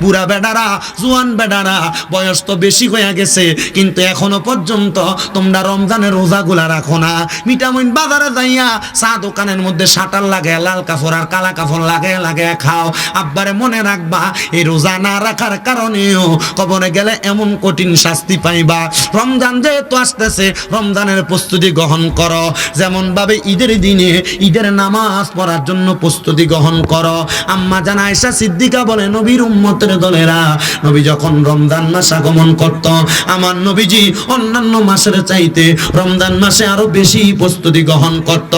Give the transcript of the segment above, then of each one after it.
বুড়া বেডারা, জোয়ান বেডারা, বয়স তো বেশি হয়ে গেছে, কিন্তু এখনো পর্যন্ত তোমরা রমজানের রোজাগুলা রাখো না। মিঠামইন বাজারে যাইয়া চা দোকানের মধ্যে শাটার লাগে, লাল কাপড় আর কালা কাপড় লাগে খাও। আব্বারে মনে রাখবা, এই রোজা না রাখার কারণেও কবরে গেলে এমন কঠিন শাস্তি পাইবা। রমজান যেহেতু আসতেছে, রমজানের প্রস্তুতি গ্রহণ করো। যেমন ভাবে ঈদের দিনে ঈদের নামাজ পড়ার জন্য প্রস্তুতি গ্রহণ করো। আম্মা জান আয়েশা সিদ্দিকা বলে, নবীর উম্মতের দলেরা নবী যখন রমজান মাস আগমন করত, আমার নবীজি অন্যান্য মাসের চাইতে রমজান মাসে আরো বেশি প্রস্তুতি গ্রহণ করত।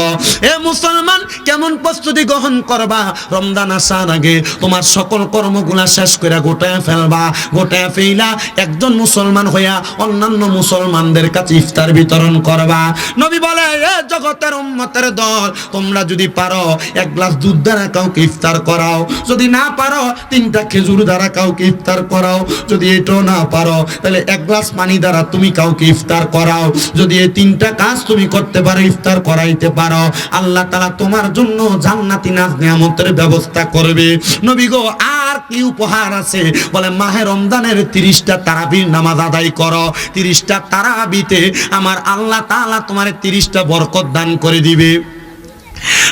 এ মুসলমান, কেমন প্রস্তুতি গ্রহণ করবা? রমজান আসার আগে তোমার সকল কর্মগুলা শেষ করে গোটায় ফেলবা। গোটায় ফেলা একজন মুসলমান হইয়া অন্যান্য মুসলমানদের কাছে ইফতার বিতরণ করবা। নবী বলে, এ জগতের উম্মতের দল, তোমরা যদি পারো এক গ্লাস দুধ দ্বারা কাউকে ইফতার করাও, যদি না পারো 3টা খেজুর দ্বারা কাউকে ইফতার করাও, যদি এটাও না পারো তাহলে এক গ্লাস পানি দ্বারা তুমি কাউকে ইফতার করাও। যদি এই 3টা কাজ তুমি করতে পারো, ইফতার করাইতে পারো, আল্লাহ তাআলা তোমার জন্য জান্নাতি নাজ নিয়ামতের ব্যবস্থা করবে। নবী গো, আর কি উপহার আছে? বলে, মাহে রমজানের 30টা তারাবির নামাজ আদায় করো। 30টা তারাবিতে আমার আল্লাহ তাআলা তোমার 30টা বরকত দান করে দিবে।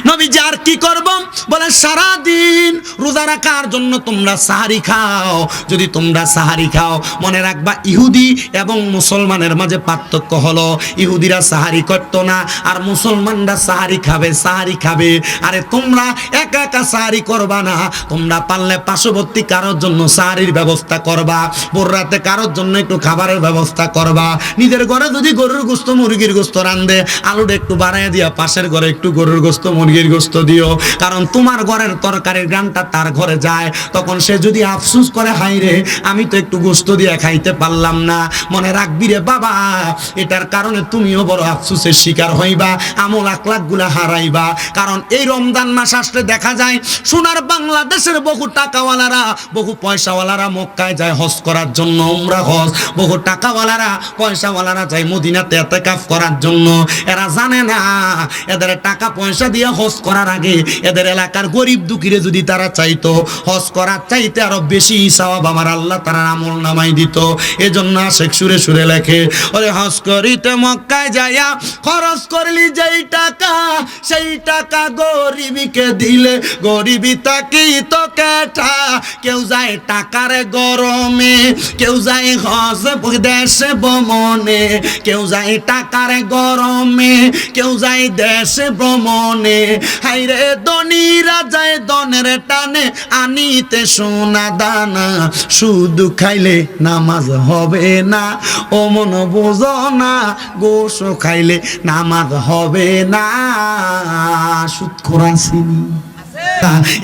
নবী আর কি করব? বলে, সারাদিন রোজা রাখার জন্য তোমরা সাহারি খাও। যদি তোমরা সাহারি খাও, মনে রাখবা ইহুদি এবং মুসলমানের মাঝে পার্থক্য হলো, ইহুদিরা সাহারি করতো না আর মুসলমানরা সাহারি খাবে। আরে তোমরা একা একা সাহারি করবা না, তোমরা পারলে পার্শ্ববর্তী কারোর জন্য সাহারির ব্যবস্থা করবা, ভোর রাতে কারোর জন্য একটু খাবারের ব্যবস্থা করবা। নিজের ঘরে যদি গরুর গোশত মুরগির গোশত রান্ধে, আলুটা একটু বাড়াইয়া দিয়া পাশের ঘরে একটু গরুর গোশত মুরগির গোশত দিও, কারণ তোমার ঘরের তরকারির গ্রানটা তার ঘরে যায়। তখন সে যদি আফসোস করে, হাই রে, আমি তো একটু গোশত দিয়ে খাইতে পারলাম না, মনে রাখবি রে বাবা, এটার কারণে তুমিও বড় আফসোসের শিকার হইবা, আমল আখলাক গুলা হারাইবা। কারণ এই রমজান মাস আসলে দেখা যায় সোনার বাংলাদেশের বহু টাকাওয়ালারা, বহু পয়সাওয়ালারা মক্কায় যায় হজ করার জন্য, উমরা হজ। বহু টাকাওয়ালারা, পয়সাওয়ালারা যায় মদিনাতে ইতিকাফ করার জন্য। এরা জানে না, এদের টাকা পয়সা দিয়ে হজ করার আগে এদের এলাকার গরিব দুঃখীরে যদি তারা চাইতো, হজ করার চাইতে আরো বেশি সওয়াব আমার আল্লাহ তারা আমল নামাই দিত। এজন্য আশেক সুরে সুরে লেখে, ওরে হজ করিতে মক্কায় যাইয়া খরচ করলি যেই টাকা, সেই টাকা গরিবকে দিলে গরিবি তাকেই তো কেটা। কেউ যায় টাকার গরমে, কেউ যায় হজ দেশে ভ্রমণে, কেউ যায় টাকার গরমে, কেউ যায় দেশে ভ্রমণে। হাইরে ধনীরা যায় ধনের টানে, আনিতে সোনা দানা, শুধু খাইলে নামাজ হবে না, ও মন বোঝো না, গোশ খাইলে নামাজ হবে না। সুদখোর আসেনি।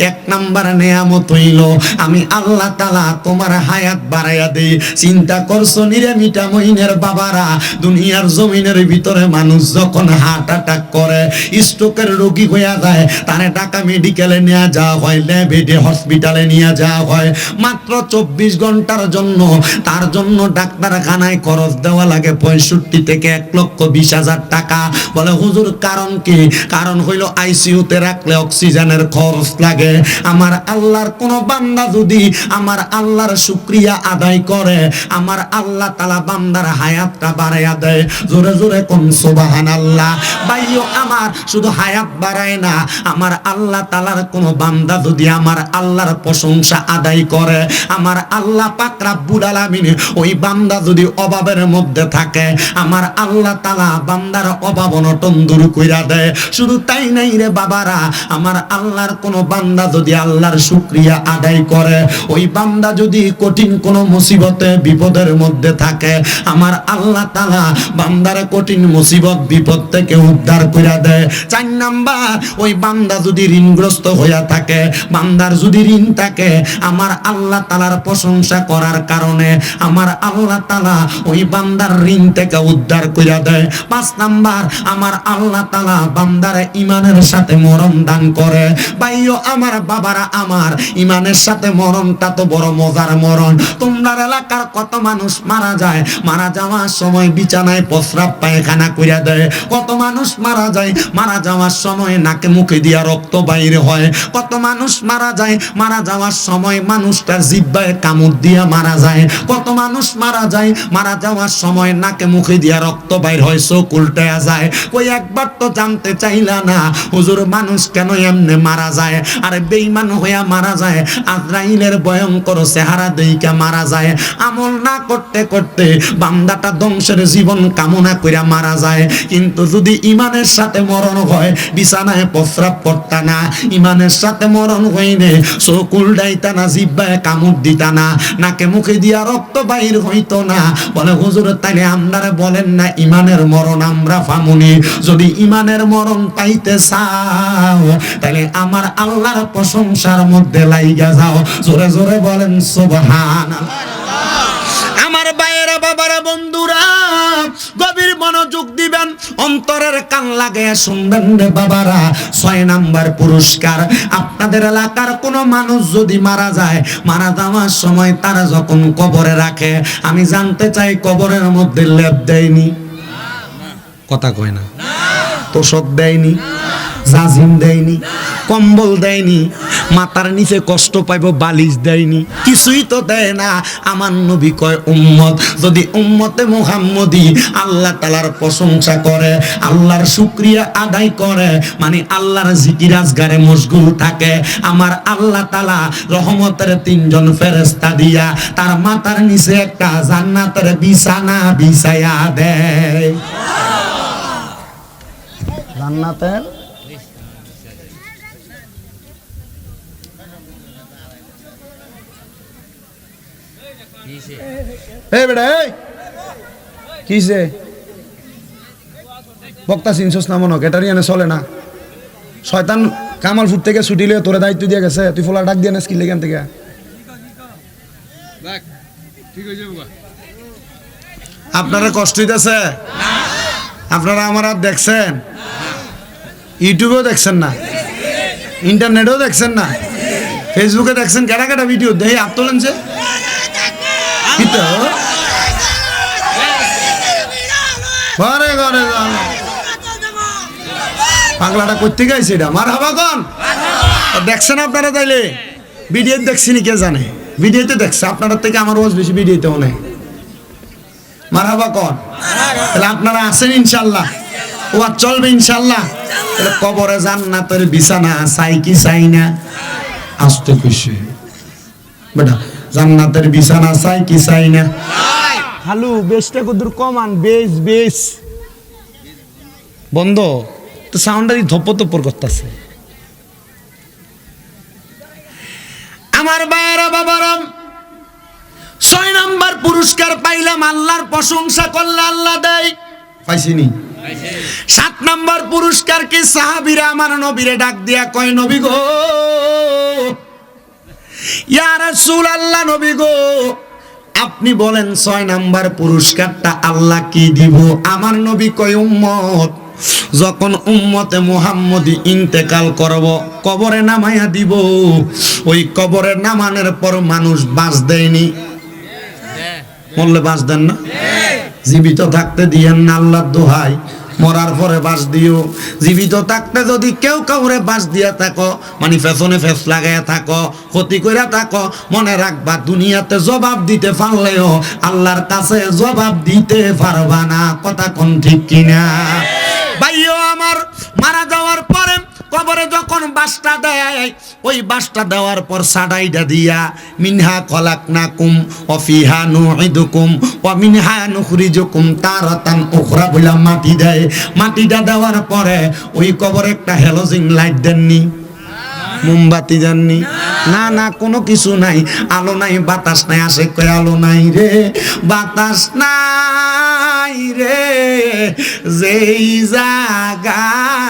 এক নাম্বার নেয়ামত হইল আমি আল্লাহ তাআলা তোমার হায়াত বাড়াইয়া দেই। চিন্তা করছো নিরে মিঠামইনের বাবারা, দুনিয়ার জমিনের ভিতরে মানুষ যখন হার্ট অ্যাটাক করে, স্ট্রোকের রোগী হইয়া যায়, তারে ঢাকা মেডিকেলে নিয়ে যাওয়া হয়, লেবেডে হসপিটালে নিয়ে যাওয়া হয়, মাত্র 24 ঘন্টার জন্য তার জন্য ডাক্তারখানায় খরচ দেওয়া লাগে 65 থেকে 1,20,000 টাকা। বলে হুজুর কারণ কি? কারণ হইল আইসিইউতে রাখলে অক্সিজেনের খরচ লাগে। আমার আল্লাহর কোন বান্দা যদি আমার আল্লাহর শুকরিয়া আদায় করে, আমার আল্লাহ তাআলা বান্দার হায়াতটা বাড়াইয়া দেয়। জোরে জোরে কোন সুবহানাল্লাহ। ভাইও আমার, শুধু হায়াত বাড়ায় না, আমার আল্লাহ তাআলার কোন বান্দা যদি আমার আল্লাহর প্রশংসা আদায় করে, আমার আল্লাহ পাক রব্বুল আলামিন ওই বান্দা যদি অভাবের মধ্যে থাকে, আমার আল্লাহ তাআলা বান্দার অভাব অনটন দূর কইরা দেয়। শুধু তাই নাই রে বাবারা, আমার আল্লাহর কোন বান্দা যদি আল্লাহর শুকরিয়া আদায় করে, ওই বান্দা যদি কঠিন কোন মুসিবতে বিপদের মধ্যে থাকে, আমার আল্লাহ তাআলা বান্দার কঠিন মুসিবত বিপদ থেকে উদ্ধার কইরা দেয়। 4 নাম্বার, ওই বান্দা যদি ঋণগ্রস্ত হইয়া থাকে, বান্দার যদি ঋণ থাকে, আমার আল্লাহ তাআলার প্রশংসা করার কারণে আমার আল্লাহ তাআলা ওই বান্দার ঋণ থেকে উদ্ধার কইরা দেয়। 5 নাম্বার, আমার আল্লাহ তাআলা বান্দার ঈমানের সাথে মরণ দান করে। ভাই ভাইও আমার, বাবারা আমার, ইমানের সাথে মরণটা তো বড় মজার মরণ। তোমরা এলাকার কত মানুষ মারা যায়, মারা যাওয়ার সময় বিছানায় প্রস্রাব পায়খানা কইরা দেয়। কত মানুষ মারা যায়, মারা যাওয়ার সময় নাকে মুখে দিয়া রক্ত বাইরে হয়। কত মানুষ মারা যায়, মারা যাওয়ার সময় মানুষটার জিহ্বায় কামড় দিয়া মারা যায়। কত মানুষ মারা যায়, মারা যাওয়ার সময় নাকে মুখে দিয়া রক্ত বাইর হয়, চোখ উল্টায়া যায়। কই একবার তো জানতে চাইলা না হুজুর মানুষ কেন এমনে মারা যায়? আর বেঈমান হইয়া মারা যায়, আজরাইলের ভয়ঙ্কর চেহারা দেইকা মারা যায়। আমল না করতে করতে বান্দাটা ধ্বংসের জীবন কামনা কইরা মারা যায়। কিন্তু যদি ইমানের সাথে মরণ হয়, বিছানায় প্রস্রাব করতা না, ইমানের সাথে মরণ হইলে চোখ উল্টাইতা না, জিহ্বায় কামড় দিতা না, নাকে মুখে দিয়া রক্ত বাইর হইতো না। বলে হুজুর তাইলে আপনারা বলেন না ইমানের মরণ আমরা পামুনি? যদি ইমানের মরণ পাইতে চাও তাহলে আমার আল্লাহর প্রশংসার মধ্যে লাইগা যাও। জোরে জোরে বলেন সুবহানাল্লাহ। আমার ভাইয়েরা, বাবারা, বন্ধুরা, গভীর মনোযোগ দিবেন, অন্তরের কান লাগাইয়া শুনবেন রে বাবারা। 6 নাম্বার পুরস্কার, আপনাদের এলাকার কোন মানুষ যদি মারা যায়, মারা যাওয়ার সময় তারা যখন কবরে রাখে, আমি জানতে চাই কবরের মধ্যে লেপ দেয়নি? কথা কয় না। তোষক দেয়নি, জাজিম দেয়নি, কম্বল দেয়নি, মাথার নিচে কষ্ট পাইব বালিশ দেয়নি, কিছুই তো দেয় না। আমার নবী কয় উম্মত যদি উম্মতে মুহাম্মদী আল্লাহ তাআলার প্রশংসা করে, আল্লাহর শুকরিয়া আদায় করে, মানে আল্লাহর জিকির আজগারে মশগুল থাকে, আমার আল্লাহ তাআলা রহমতের 3 জন ফেরেশতা দিয়া তার মাথার নিচে একটা জান্নাতের বিছানা বিছায়া দেয়। জান্নাতের কিসে বক্তা চিনছস না মনে এটারই এনে চলে না। শয়তান কামালপুর থেকে ছুটি লিয়ে তোরে দায়িত্ব দিয়ে গেছে, তুই ফোলা ডাক দিয়ে না স্কিল এখান থেকে। আপনারা কষ্ট হইতেছে? আপনারা আমার আর দেখছেন? ইউটিউবেও দেখছেন না, ইন্টারনেটেও দেখছেন না, ফেসবুকে দেখছেন? কেটা কেটা ভিডিও দেখে আপ তোলেন যে ঘরে ঘরে পাগলাটা করতে গেছে এটা মার হাবা কন দেখছেন আপনারা? তাইলে ভিডিও দেখছিনি কে জানে? ভিডিওতে দেখছে আপনার থেকে আমার রোজ বেশি ভিডিওতে অনেক মার হাবা কন। তাহলে আপনারা আছেন ইনশাল্লাহ, ও আর চলবে ইনশাল্লাহ। তাহলে কবরে জান্নাতের বিছানা চাই কি চাই না? আসতে খুশি বেটা, জান্নাতের বিছানা চাই কি চাই না? হালু বেশটা কদুর কমান, বেশ বেশ বন্ধ তো, সাউন্ডারই ধপ্প ধপ্পর করতেছে। আমার ভাইয়েরা, বাবারা, 6 নাম্বার পুরস্কার পাইলাম, আল্লাহর প্রশংসা করলে আল্লাহ দেয়, পাইছিনি? 7 নাম্বার পুরস্কার কি? সাহাবীরা আমার নবীরে ডাক দিয়া কয়, নবী গো, ইয়া রাসূলুল্লাহ, নবী গো আপনি বলেন 6 নাম্বার পুরস্কারটা আল্লাহ কি দিব? আমার নবী কয়, উম্মত যখন উম্মতে মুহাম্মদী ইন্তেকাল করব, কবরে নামাইয়া দিব, ওই কবরে নামানোর পর মানুষ বাঁচ দেয়নি, মরলে বাঁচ দেন না? জীবিত থাকতে দিয়েন না আল্লাহর দোহাই, মরার পরে বাঁচ দিও। জীবিত থাকতে যদি কেউ কাউরে বাঁচ দিয়া থাকো, মানে পেছনে ফেস লাগাইয়া থাকো, ক্ষতি কইরা থাকো, মনে রাখবা দুনিয়াতে জবাব দিতে পারলেও আল্লাহর কাছে জবাব দিতে পারবা না। কথা কোন ঠিক কিনা? ভাইও আমার, মারা যাওয়ার পরে কবরে যখন বাসটা দেয়, ওই বাসটা দেওয়ার পর সাডাইডা দিয়া মিনহা খলাকনাকুম ওয়া ফিহা নুইদুকুম ওয়া মিনহা নুখরিজুকুম তারাতান উখরা বলে মাটি দেয়। মাটিটা দেওয়ার পরে ওই কবরে একটা হ্যালোজিন লাইট দেননি, মোমবাতি দেননি, না না কোনো কিছু নাই, আলো নাই, বাতাস নাই। আসে কয় আলো নাই রে, বাতাস নাই রে, যেই জায়গায়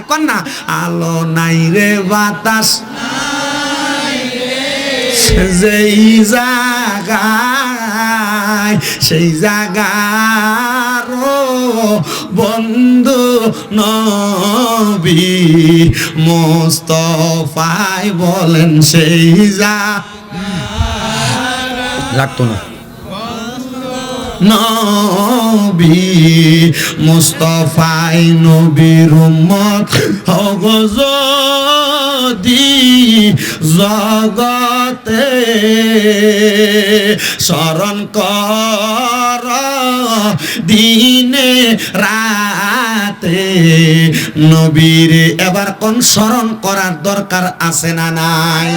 কন না আলো নাই রে, বাতাস নাই রে, যেই জায়গায় সেই জায়গার বন্ধু নবী মুস্তাফায় বলেন সেই যা রাখতো না নবী মুস্তাফায় নবীর উম্মত হও যদি জগতে স্মরণ কর দিনে রাতে নবীর এবার কোন স্মরণ করার দরকার আছে না নাই?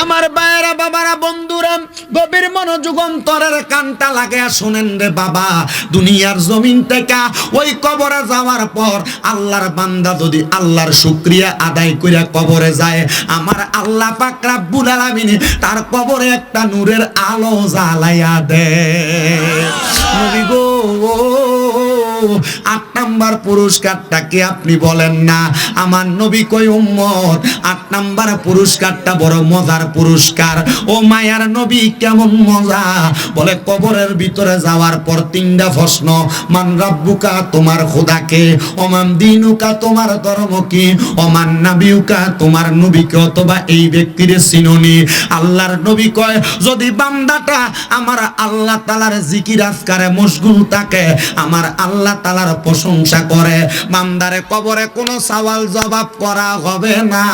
আমার ভাইরা বাবারা বন্ধুরা গভীর মনোযোগ অন্তরের কানটা লাগে শুনেন রে বাবা, দুনিয়ার জমিন থেকে ওই কবরে যাওয়ার পর আল্লাহর বান্দা যদি আল্লাহর শুকরিয়া আদায় করে কবরে যায়, আমার আল্লাহ পাক রব্বুল আলামিন তার কবরে একটা নূরের আলো জ্বালাইয়া দেয়। নবী গো 8 নাম্বার পুরস্কারটা কি আপনি বলেন না? আমার নবী কই উম্মত 8 নাম্বার পুরস্কারটা বড় মজার পুরস্কার। ও মায়ার নবী কেমন মজা? বলে কবরের ভিতরে যাওয়ার পর 3টা প্রশ্ন। মান রাব্বুকা, তোমার খোদাকে। ওমান দিনুকা, তোমার ধর্ম কি। ওমান নাবিয়ুকা, তোমার নবীকে অথবা এই ব্যক্তির চিননি। আল্লাহর নবী কয় যদি বান্দাটা আমার আল্লাহ তাআলার জিকির আজকারে মশগুল থাকে, আমার আল্লাহ তাআলার প্রশংসা করে, বান্দারে কবরে কোনো সওয়াল জবাব করা হবে না।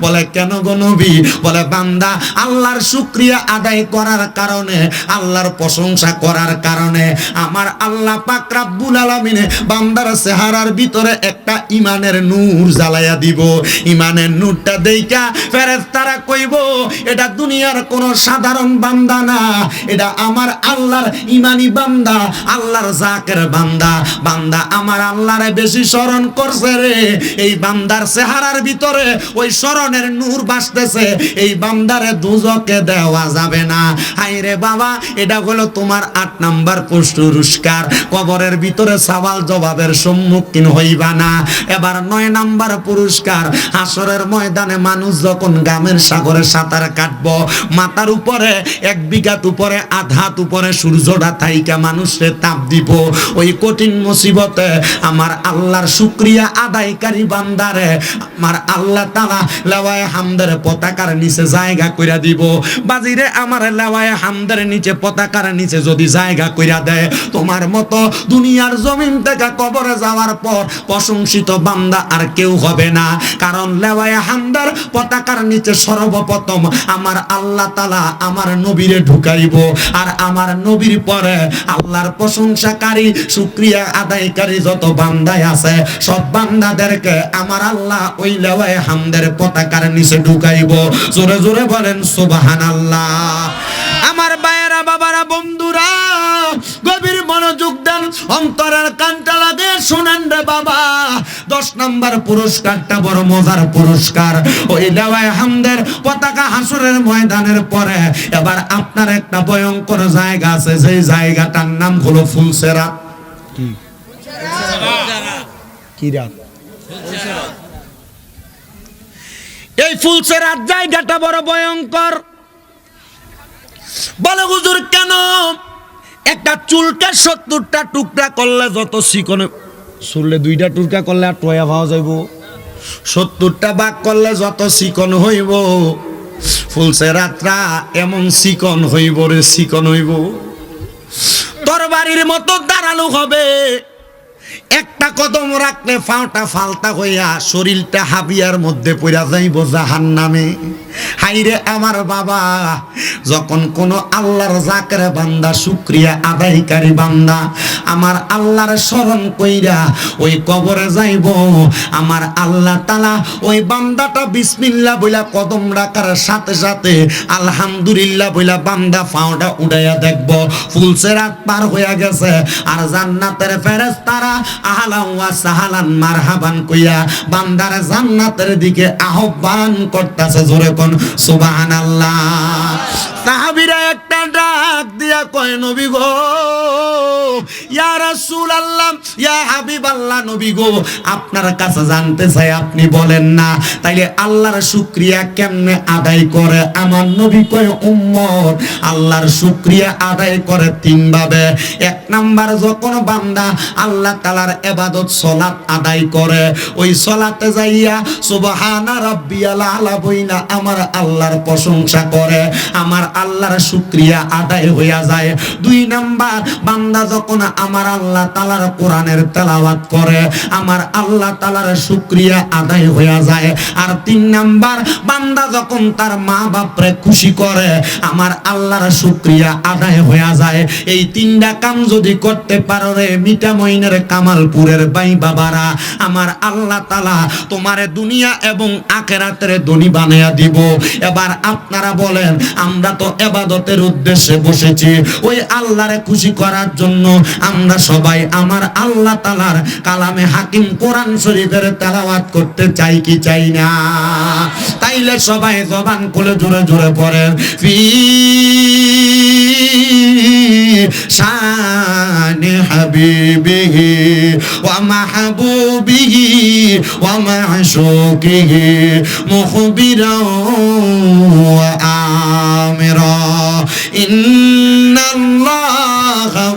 বলে কেন গো নবী? বলে বান্দা আল্লাহর শুকরিয়া আদায় করার কারণে, আল্লাহর প্রশংসা করার কারণে আমার আল্লাহ পাক রব্বুল আলামিন বান্দার চেহারার ভিতরে একটা ইমানের নূর জ্বালাইয়া দিব। ইমানের নূরটা দেইখা ফেরেশতারা কইব এটা দুনিয়ার কোনো সাধারণ বান্দা না, এটা আমার আল্লাহর ইমানি বান্দা, আল্লাহর জাকের বান্দা। বান্দা আমার আল্লাহরে বেশি স্মরণ করছে রে, এই বান্দার চেহারার ভিতরে ওই স্মরণের নূর বাসতেছে, এই বান্দারে দুজকে দেওয়া যাবে না। হায়রে বাবা, এটা হলো তোমার 8 নাম্বার পুরস্কার। কবরের ভিতরে সওয়াল জবাবের সম্মুখীন হইবা না। এবার 9 নাম্বার পুরস্কার। হাসরের ময়দানে মানুষ যখন গামের সাগরে সাঁতার কাটবো, মাথার উপরে 1 বিঘাত উপরে আধাত উপরে সূর্যটা থাইকা মানুষে তাপ দিব, ওই কঠিন মুসিবতে আমার আল্লাহর শুকরিয়া আদায়কারী বান্দারে আমার আল্লাহ তাআলা লাওয়ায়ে হামদের পতাকার নিচে জায়গা কইরা দিব। বাজিরে আমার লাওয়ায়ে হামদের নিচে পতাকার নিচে যদি জায়গা কইরা দেয়, তোমার মতো দুনিয়ার জমিন থেকে কবরে যাওয়ার পর প্রশংসিত বান্দা আর কেউ হবে না। কারণ লাওয়ায়ে হামদের পতাকার নিচে সর্বপ্রথম আমার আল্লাহ তাআলা আমার নবীরে ঢুকাইব, আর আমার নবীর পরে আল্লাহর প্রশংসাকারী শুকরিয়া আদায়কারী যত বান্দাই আছে সব বান্দাদেরকে আমার আল্লাহ ওই লাওয়ায়ে হামদের পতাকার নিচে ঢুকাইব। জোরে জোরে বলেন সুবহানাল্লাহ। আমার ভাইয়েরা বাবারা বন্ধুরা গভীর মনোযোগ দেন, অন্তরের কানটা লাগে শুনেন রে বাবা। 10 নাম্বার পুরস্কারটা বড় মজার পুরস্কার। ওই লাওয়ায়ে হামদের পতাকা হাসরের ময়দানের পরে এবার আপনার একটা ভয়ঙ্কর জায়গা আছে, সেই জায়গাটার নাম হলো ফুলসেরাত। কি রাত? এই ফুলসেরাত জায়গাটা বড় ভয়ঙ্কর। বলে হুজুর কেন? একটা চুলকে 70টা টুকরা করলে যত চিকন, চুললে 2টা টুকরা করলে আর টয়া পাওয়া যাইব, 70টা ভাগ করলে যত চিকন হইব, ফুলসেরাতটা এমন চিকন হইব রে, চিকন হইব তরবারির মতো দাঁড়ালো হবে। একটা কদম রাখলে পাওটা ফালতা হইয়া শরীরটা হাবিয়ার মধ্যে পড়া যাইব জাহান্নামে। হাইরে আমার বাবা, যখন কোন আল্লাহর জাকের বান্দা শুকরিয়া আদায়কারী বান্দা আমার আল্লাহর স্মরণ কইরা ওই কবরে যাইব, আমার আল্লাহ তাআলা ওই বান্দাটা বিসমিল্লাহ বইলা কদম রাখার সাথে সাথে আলহামদুলিল্লাহ বইলা বান্দা পাওটা উড়াইয়া দেখব ফুলসেরাত পার হইয়া গেছে। আর জান্নাতের ফেরেশতারা আহলান ওয়া সাহলান মারহাবান কইয়া বান্দার জান্নাতের দিকে আহ্বান করতেছে। জোরে কোন সুবহানাল্লাহ। সাহাবীরা একটা ডাক দিয়া কয় নবী গো, ইয়া রাসূলুল্লাহ রাসূলুল্লাহ, ইয়া হাবিবাল্লাহ, নবী গো, আপনার কাছে জানতে চাই, আপনি বলেন না তাইলে আল্লাহর শুকরিয়া কেমনে আদায় করে? আমার নবী কয়, উম্মত আল্লাহর শুকরিয়া আদায় করে তিন ভাবে। এক নাম্বার, যখন বান্দা আল্লাহ তাআলার ইবাদত সালাত আদায় করে, ওই সালাতে যাইয়া সুবহানা রাব্বিয়াল আলা বইনা আমার আল্লাহর প্রশংসা করে, আমার আল্লাহর শুকরিয়া আদায় হইয়া যায়। দুই নাম্বার, বান্দা যখন আমার আল্লাহ তাআলার কোরআনের তেলাওয়াত করে, আমার আল্লাহ তাআলার শুকরিয়া আদায় হইয়া যায়। আর তিন নাম্বার, বান্দা যখন তার মা বাপরে খুশি করে, আমার আল্লাহর শুকরিয়া আদায় হইয়া যায়। এই তিনটা কাম যদি করতে পারো রে মিঠামইনের কামালপুরের ভাই বাবারা, আমার আল্লাহ তাআলা তোমারে দুনিয়া এবং আখিরাতের ধনী বানায়া দিব। এবার আপনারা বলেন, আমরা তো ইবাদতের উদ্দেশ্যে বসেছি, ওই আল্লাহরে খুশি করার জন্য আমরা সবাই আমার আল্লাহ তাআলার কালামে হাকিম কোরআন শরীফের তেলাওয়াত করতে চাই কি চাই না? তাইলে সবাই জবান খুলে জোরে জোরে পড়েন, ফি শানি হাবিবিহি ওয়া মাহবুবিহি ওয়া মা'শুকিহি মুখবিরা ওয়া আমিরা, ইন্নাল্লাহা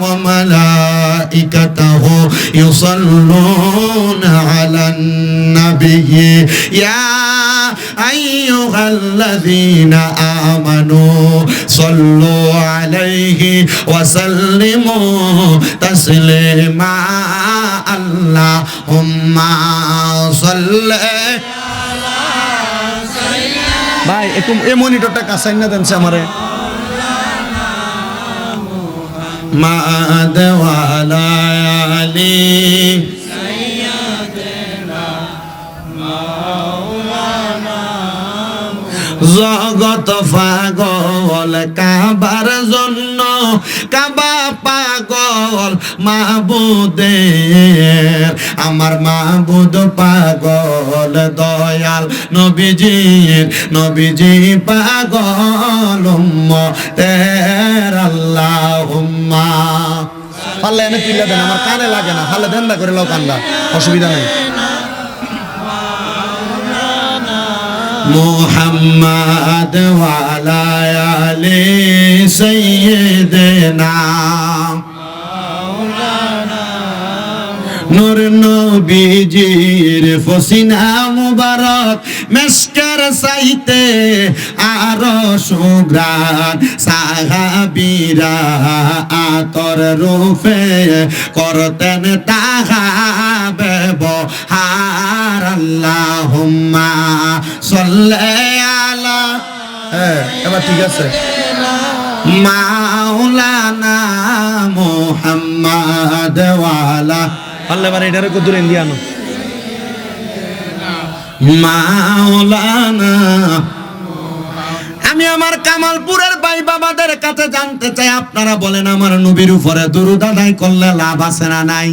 ওয়া মালাইকাতাহু ইউসাল্লুনা আলান নাবিয়্যি ইয়া আইয়ুহাল্লাযীনা আমানু সাল্লু আলাইহি ওয়া সাল্লিমু তাসলিমা, আল্লাহুম্মা সাল্লি আলা সাইয়্যিদিনা। ভাই একটু এই মনিটরটা কাছে না দেন আমারে, মা'আদ ওয়া আলা আলি জগত পাগল কাবার জন্য, কাবা পাগল মাহবুদের, আমার মাহবুদ পাগল দয়াল নবীজির, নবীজি পাগল উম্মতের, আল্লাহুম্মা। পারলে এনে তুলে দেন, আমার কানে লাগে না, হালে দেন করে লাও কান্দা, অসুবিধা নেই। মুহাম্মদ ওয়া আলা আলি সাইয়্যিদিনা মাওলানা, নূর নবীজির ফসিনা মুবারক মেশকের চাইতে আরো সুগ্রাণ, সাহাবীরা আতর রূপে করতেন তাহা ব্যবহার, আল্লাহুম্মা সাল্লি আলা, এবার ঠিক আছে, মাওলানা মুহাম্মদ ওয়া আলা, আল্লাহ বারে এটারে কত দূরে দিয়ানো, মাওলানা। আমি আমার কামালপুরের ভাই বাবাদের কাছে জানতে চাই, আপনারা বলেন আমার নবীর উপরে দুরূদ আদায় করলে লাভ আছে না নাই?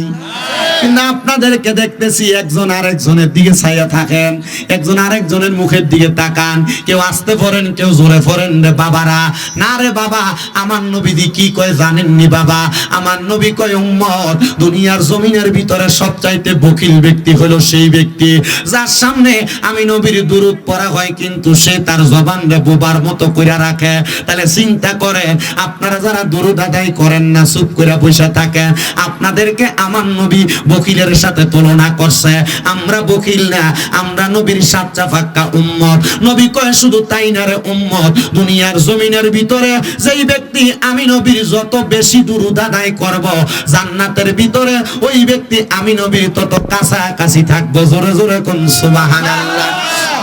কিন্তু আপনাদেরকে দেখতেছি একজন আরেকজনের দিকে ছায়া থাকেন, একজন আরেকজনের মুখের দিকে তাকান, কেউ আস্তে পড়েন, কেউ জোরে পড়েন। রে বাবারা, না রে বাবা, আমার নবীদি কি কয় জানেননি বাবা? আমার নবী কয়, উম্মত দুনিয়ার জমিনের ভিতরে সবচাইতে বখিল ব্যক্তি হলো সেই ব্যক্তি যার সামনে আমি নবীর দুরূদ পড়া হয় কিন্তু সে তার জবান রে বোবার মতো কইরা রাখে। তাহলে চিন্তা করেন, আপনারা যারা দুরূদ আদায় করেন না, চুপ কইরা বসে থাকেন, আপনাদেরকে আমার নবী বকিলের সাথে তুলনা করছে। আমরা বকিল না, আমরা নবীর সাচ্চা ফাক্কা উম্মত। নবী কয় শুধু তাই না রে উম্মত, দুনিয়ার জমিনের ভিতরে যেই ব্যক্তি আমি নবীর যত বেশি দুরূদ আদায় করব, জান্নাতের ভিতরে ওই ব্যক্তি আমি নবীর তত কাছাকাছি থাকবো। জোরে জোরে কোন সুবহানাল্লাহ।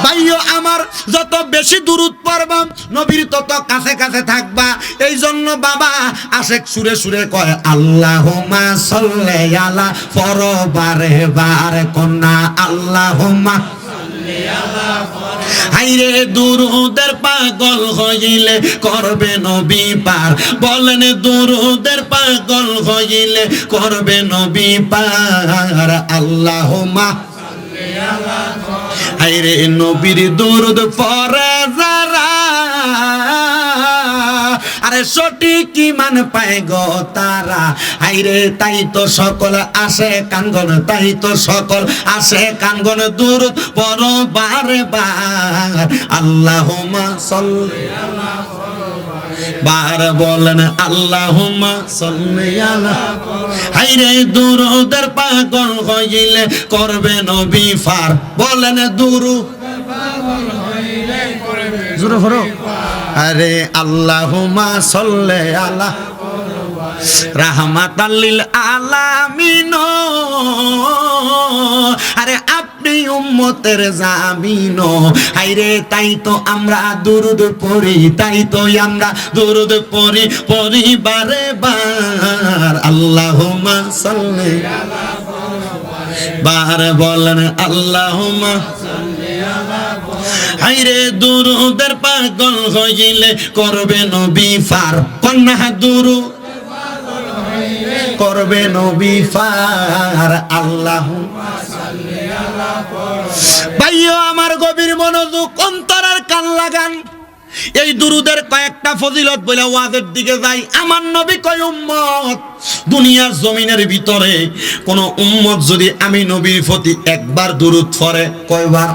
ভাইও আমার, যত বেশি দুরূদ পড়বা নবীর তত কাছে কাছে থাকবা। এই জন্য বাবা আশেক সুরে সুরে কয়, আল্লাহুম্মা সাল্লি আলা, পরবারে বারে কন্যা আল্লাহুম্মা সাল্লি আলা। হাইরে দুরূদের পাগল হইলে করবে নবী পার, বলেন দুরূদের পাগল হইলে করবে নবী পার, আল্লাহুম্মা সাল্লি আলা। হাইরে নবীর দুরূদ পড়ে যারা, আর আরে সঠিক ঈমান পায় গো তারা, হাইরে তাই তো সকল আসে কাঙ্গন, তাই তো সকল আসে কাঙ্গন দুরূদ পড়ো বারে বার, আল্লাহুম্মা সাল্লি আলা বার বলেন আল্লাহুম্মা সাল্লি আলা, হাইরে দুরূদের পাগল হইলে করবে নবী ফার, বলেন দুরূদ পাগল হইলে করবে জোরে পড়ো, আরে আল্লাহুম্মা সাল্লি আলা রাহমাতাল লিল আলামিন, আরে আপনি উম্মতের জামিন, আইরে তাই তো আমরা দুরূদ পড়ি, তাই তো আমরা দুরূদ পড়ি পরিবারে বার, আল্লাহুম্মা সাল্লি আলা বার বলেন আল্লাহুম্মা সাল্লি আলা, হাইরে দুরূদের পাগল হইলে করবে নবী ফার, কন্যা দুরূদ করবে নবী ফার, আল্লাহুম্মা সাল্লি আলা। ভাইও আমার গভীর মনোযোগ, অন্তরের কান লাগান, এই দুরূদের কয়েকটা ফজিলত বলে ওয়াজের দিকে যাই। আমার নবী কয় উম্মত, দুনিয়ার জমিনের ভিতরে কোন উম্মত যদি আমি নবীর প্রতি একবার দুরূদ পড়ে, কয়বার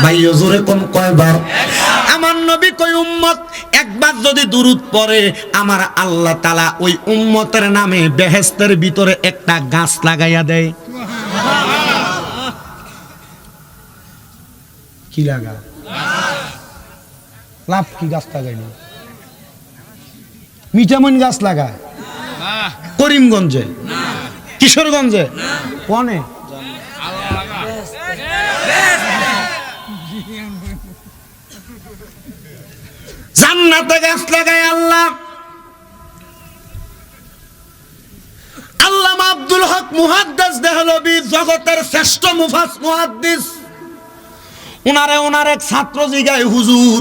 ভাইও জোরে কোন কয়বার? আমার নবী কয় উম্মত একবার যদি দুরূদ পড়ে, আমার আল্লাহ তাআলা ওই উম্মতের নামে বেহেশতের ভিতরে একটা গাছ লাগাইয়া দেয়। কি লাগা? লাভ কি গাছ লাগাইনি? মিঠামইন গাছ লাগায় করিমগঞ্জে, কিশোরগঞ্জে, কোনে জান্নাতে গাছ লাগায় আল্লাহ। আল্লামা আব্দুল হক মুহাদ্দিস দেহলভী জগতের শ্রেষ্ঠ মুহাদ্দিস, ওনার এক ছাত্র জিগায়, হুজুর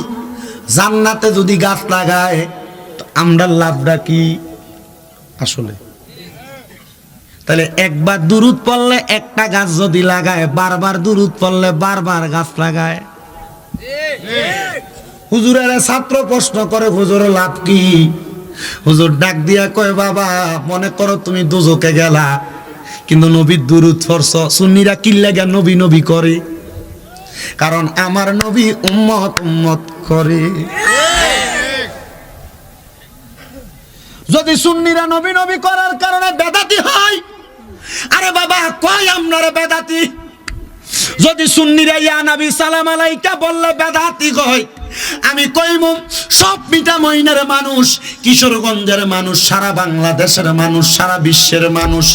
জান্নাতে যদি গাছ লাগায় আমরা লাভটা কি? আসলে তাহলে একবার দুরূদ পড়লে একটা গাছ যদি লাগায়, বারবার দুরূদ পড়লে বারবার গাছ লাগায়। হুজুরের ছাত্র প্রশ্ন করে, হুজুর লাভ কি? হুজুর ডাক দিয়া কয়, বাবা মনে করো তুমি দোজকে গেলা, কিন্তু নবীর দুরূদ পড়ছ, সুন্নিরা কি লাগা নবী নবী করে? কারণ আমার নবী উম্মত উম্মত করে। যদি সুন্নিরা নবী নবী করার কারণে বেদাতি হয়, আরে বাবা কয় আপনারা বেদাতি? যদি সুন্নিরা ইয়া নবী সালাম আলাইকা বললে বেদাতি কয়, আমি কইমু সব মিঠামইনের মানুষ, কিশোরগঞ্জের মানুষ, সারা বাংলাদেশের মানুষ, সারা বিশ্বের মানুষ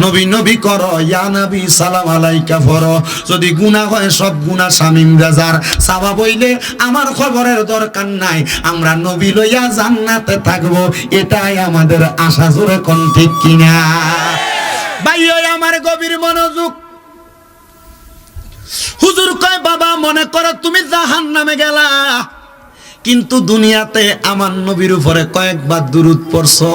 নবী নবী করো, ইয়া নবী সালাম আলাইকা পড়ো। যদি গুনাহ হয় সব গুনাহ শামিম রাজার, সওয়াব হইলে আমার খবরের দরকার নাই, আমরা নবী লইয়া জান্নাতে থাকবো, এটাই আমাদের আশা। জোরে কোন ঠিক কিনা? ভাইও আমার গভীর মনোযোগ, হুজুর কয়, বাবা মনে করো তুমি জাহান্নামে গেলা, কিন্তু দুনিয়াতে আমার নবীর উপরে কয়েকবার দুরূদ পড়ছো,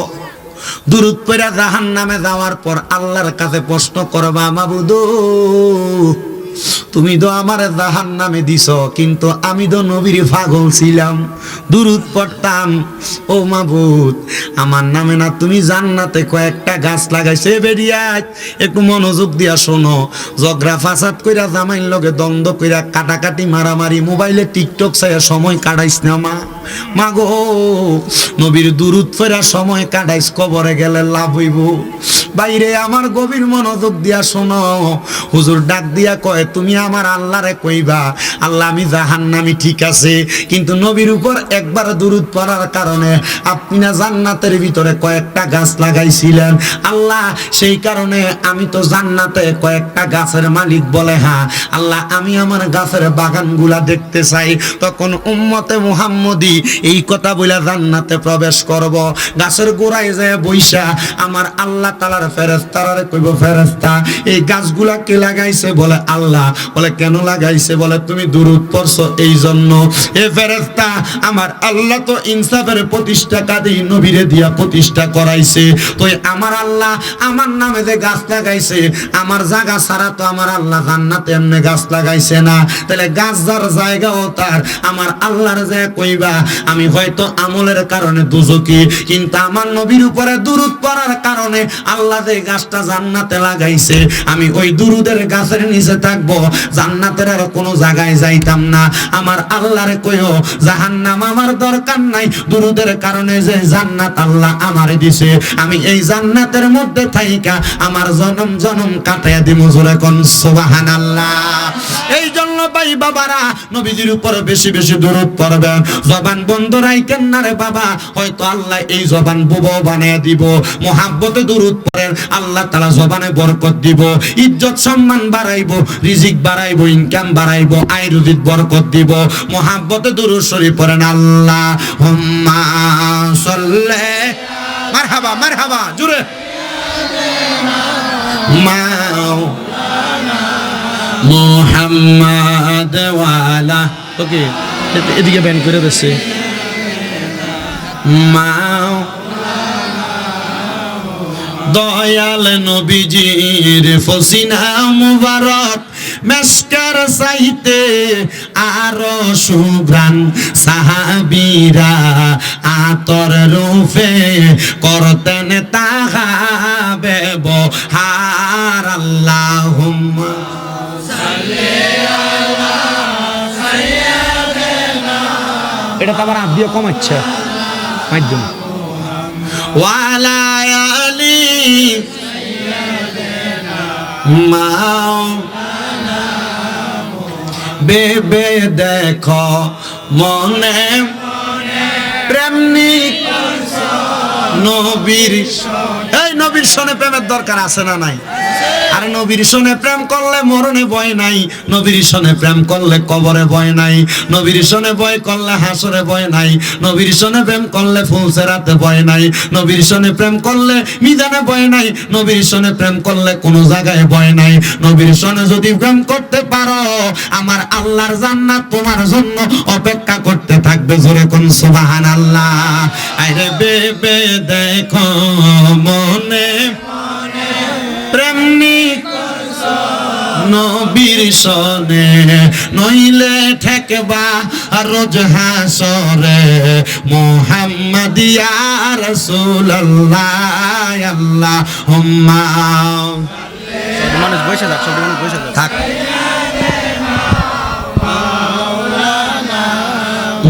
দুরূদ পড়া জাহান্নামে যাওয়ার পর আল্লাহর কাছে প্রশ্ন করবা, মাবুদ তুমি তো আমার জাহান্নামে দিছো, কিন্তু আমি তো নবীর পাগল ছিলাম, দুরূদ পড়তাম, ও মাবুদ আমার নামে না তুমি জান্নাতে কয়েকটা গাছ লাগাইছে। বেরিয়া একটু মনোযোগ দিয়া শোনো, ঝগড়া ফাসাদ কইরা জামাইর লগে দ্বন্দ্ব কইরা কাটাকাটি মারামারি মোবাইলে টিকটক চাইয়া সময় কাটাইস না মা, মাগো নবীর দুরূদ পড়া সময় কাটাইস, কবরে গেলে লাভ হইব। বাইরে আমার গভীর মনোযোগ দিয়া শোনো, হুজুর ডাক দিয়া কয়, তুমি আমার আল্লাহরে কইবা, আল্লাহ আমি জাহান্নামী ঠিক আছে, কিন্তু নবীর উপর একবার দুরূদ পড়ার কারণে আপনি না জান্নাতের ভিতরে কয়েকটা গাছ লাগাইছিলেন, আল্লাহ সেই কারণে আমি তো জান্নাতে কয়েকটা গাছের মালিক। বলে হ্যাঁ আল্লাহ, আমি আমার গাছের বাগানগুলা দেখতে চাই। তখন উম্মতে মুহাম্মদী এই কথা বলে জান্নাতে প্রবেশ করব, গাছের গোড়ায় যায় বইসা আমার আল্লাহ তাআলার ফেরেশতারা কইব ফেরেশতা এই গাছগুলা কে লাগাইছে? বলে আল্লাহ। বলে কেন লাগাইছে? বলে তুমি দুরূদ পড়ছো এই জন্য। এ ফেরেশতা আমার আল্লাহ তো ইনসাফের প্রতিষ্ঠা কাদি নবীরে দিয়া প্রতিষ্ঠা করাইছে, তো আমার আল্লাহ আমার নামে যে গাছ লাগাইছে, আমার জায়গা ছাড়া তো আমার আল্লাহ জান্নাতে এমনি গাছ লাগাইছে না। তাহলে গাছ যার জায়গাও তার, আমার আল্লাহর যে কইবা আমি হয়তো আমলের কারণে দুজকি, কিন্তু আমার নবীর উপরে দুরূদ পড়ার কারণে আল্লাহ যে গাছটা জান্নাতে লাগাইছে, আমি ওই দুরূদের গাছের নিচে থাকবো, জান্নাতের আর কোনো জায়গায় যাইতাম না। আমার আল্লাহরে কইও জাহান্নাম আমার দরকার নাই, দুরূদের কারণে যে জান্নাত আল্লাহ আমারে দিছে, আমি এই জান্নাতের মধ্যে থাইকা আমার জনম জনম কাটাইয়া দিমু। জোরে কোন সুবহানাল্লাহ। এই জন্য ভাই বাবারা নবীজির উপর বেশি বেশি দরুদ পড়বেন। জবান বন্ধ রাখেন না রে বাবা, হয়তো আল্লাহ এই জবান বুবো বানিয়ে দিব। মুহাব্বতে দরুদ পড়েন, আল্লাহ তাআলা জবানে বরকত দিব, ইজ্জত সম্মান বাড়াইবো, রিজিক বাড়াইবো, ইনকাম বাড়াইবো, আয় রুজিত বরকত দিব। মুহাব্বতে দরুদ শরীফ পড়েন। আল্লাহুম্মা সাল্লি মারহাবা মারহাবা জোরে মুহাম্মাদ ওয়ালা। ওকে এদিকে ব্যান করে দিচ্ছে। দয়াল নবীজির ফসিনা মুবারক মেশকার চাইতে আরো সুঘ্রাণ, সাহাবীরা আতর রূপে করতেন তাহা ব্যবহার। আল্লাহুম্মা সাল্লি আলা সাইয়্যিদিনা, এটা তো আবার হাত দিয়ে কমাচ্ছে মাধ্যম, ওয়ালা আলি মাওলানা। বেবে দেখো মনে প্রেমিক নবীর, এই নবীর সনে প্রেমের দরকার আছে না নাই? আরে নবীর সনে প্রেম করলে মরণে ভয় নাই, নবীর সনে প্রেম করলে কবরে ভয় নাই, নবীর সনে ভয় করলে হাসরে ভয় নাই, নবীর সনে প্রেম করলে ফুলসেরাতে ভয় নাই, নবীর সনে প্রেম করলে মিজানে ভয় নাই, নবীর সনে প্রেম করলে কোনো জায়গায় ভয় নাই। নবীর সনে যদি প্রেম করতে পারো, আমার আল্লাহর জান্নাত তোমার জন্য অপেক্ষা করতে থাকবে। জোরে কোন সুবহানাল্লাহ। আরে বেবে দেখো মনে প্রেমিক নবীর সনে, নইলে ঠেকবা রোজ হাসরে। মুহাম্মাদিয়া রাসূলুল্লাহ। আল্লাহুম্মা মানুষ বসে থাক, সব মানুষ বসে থাক।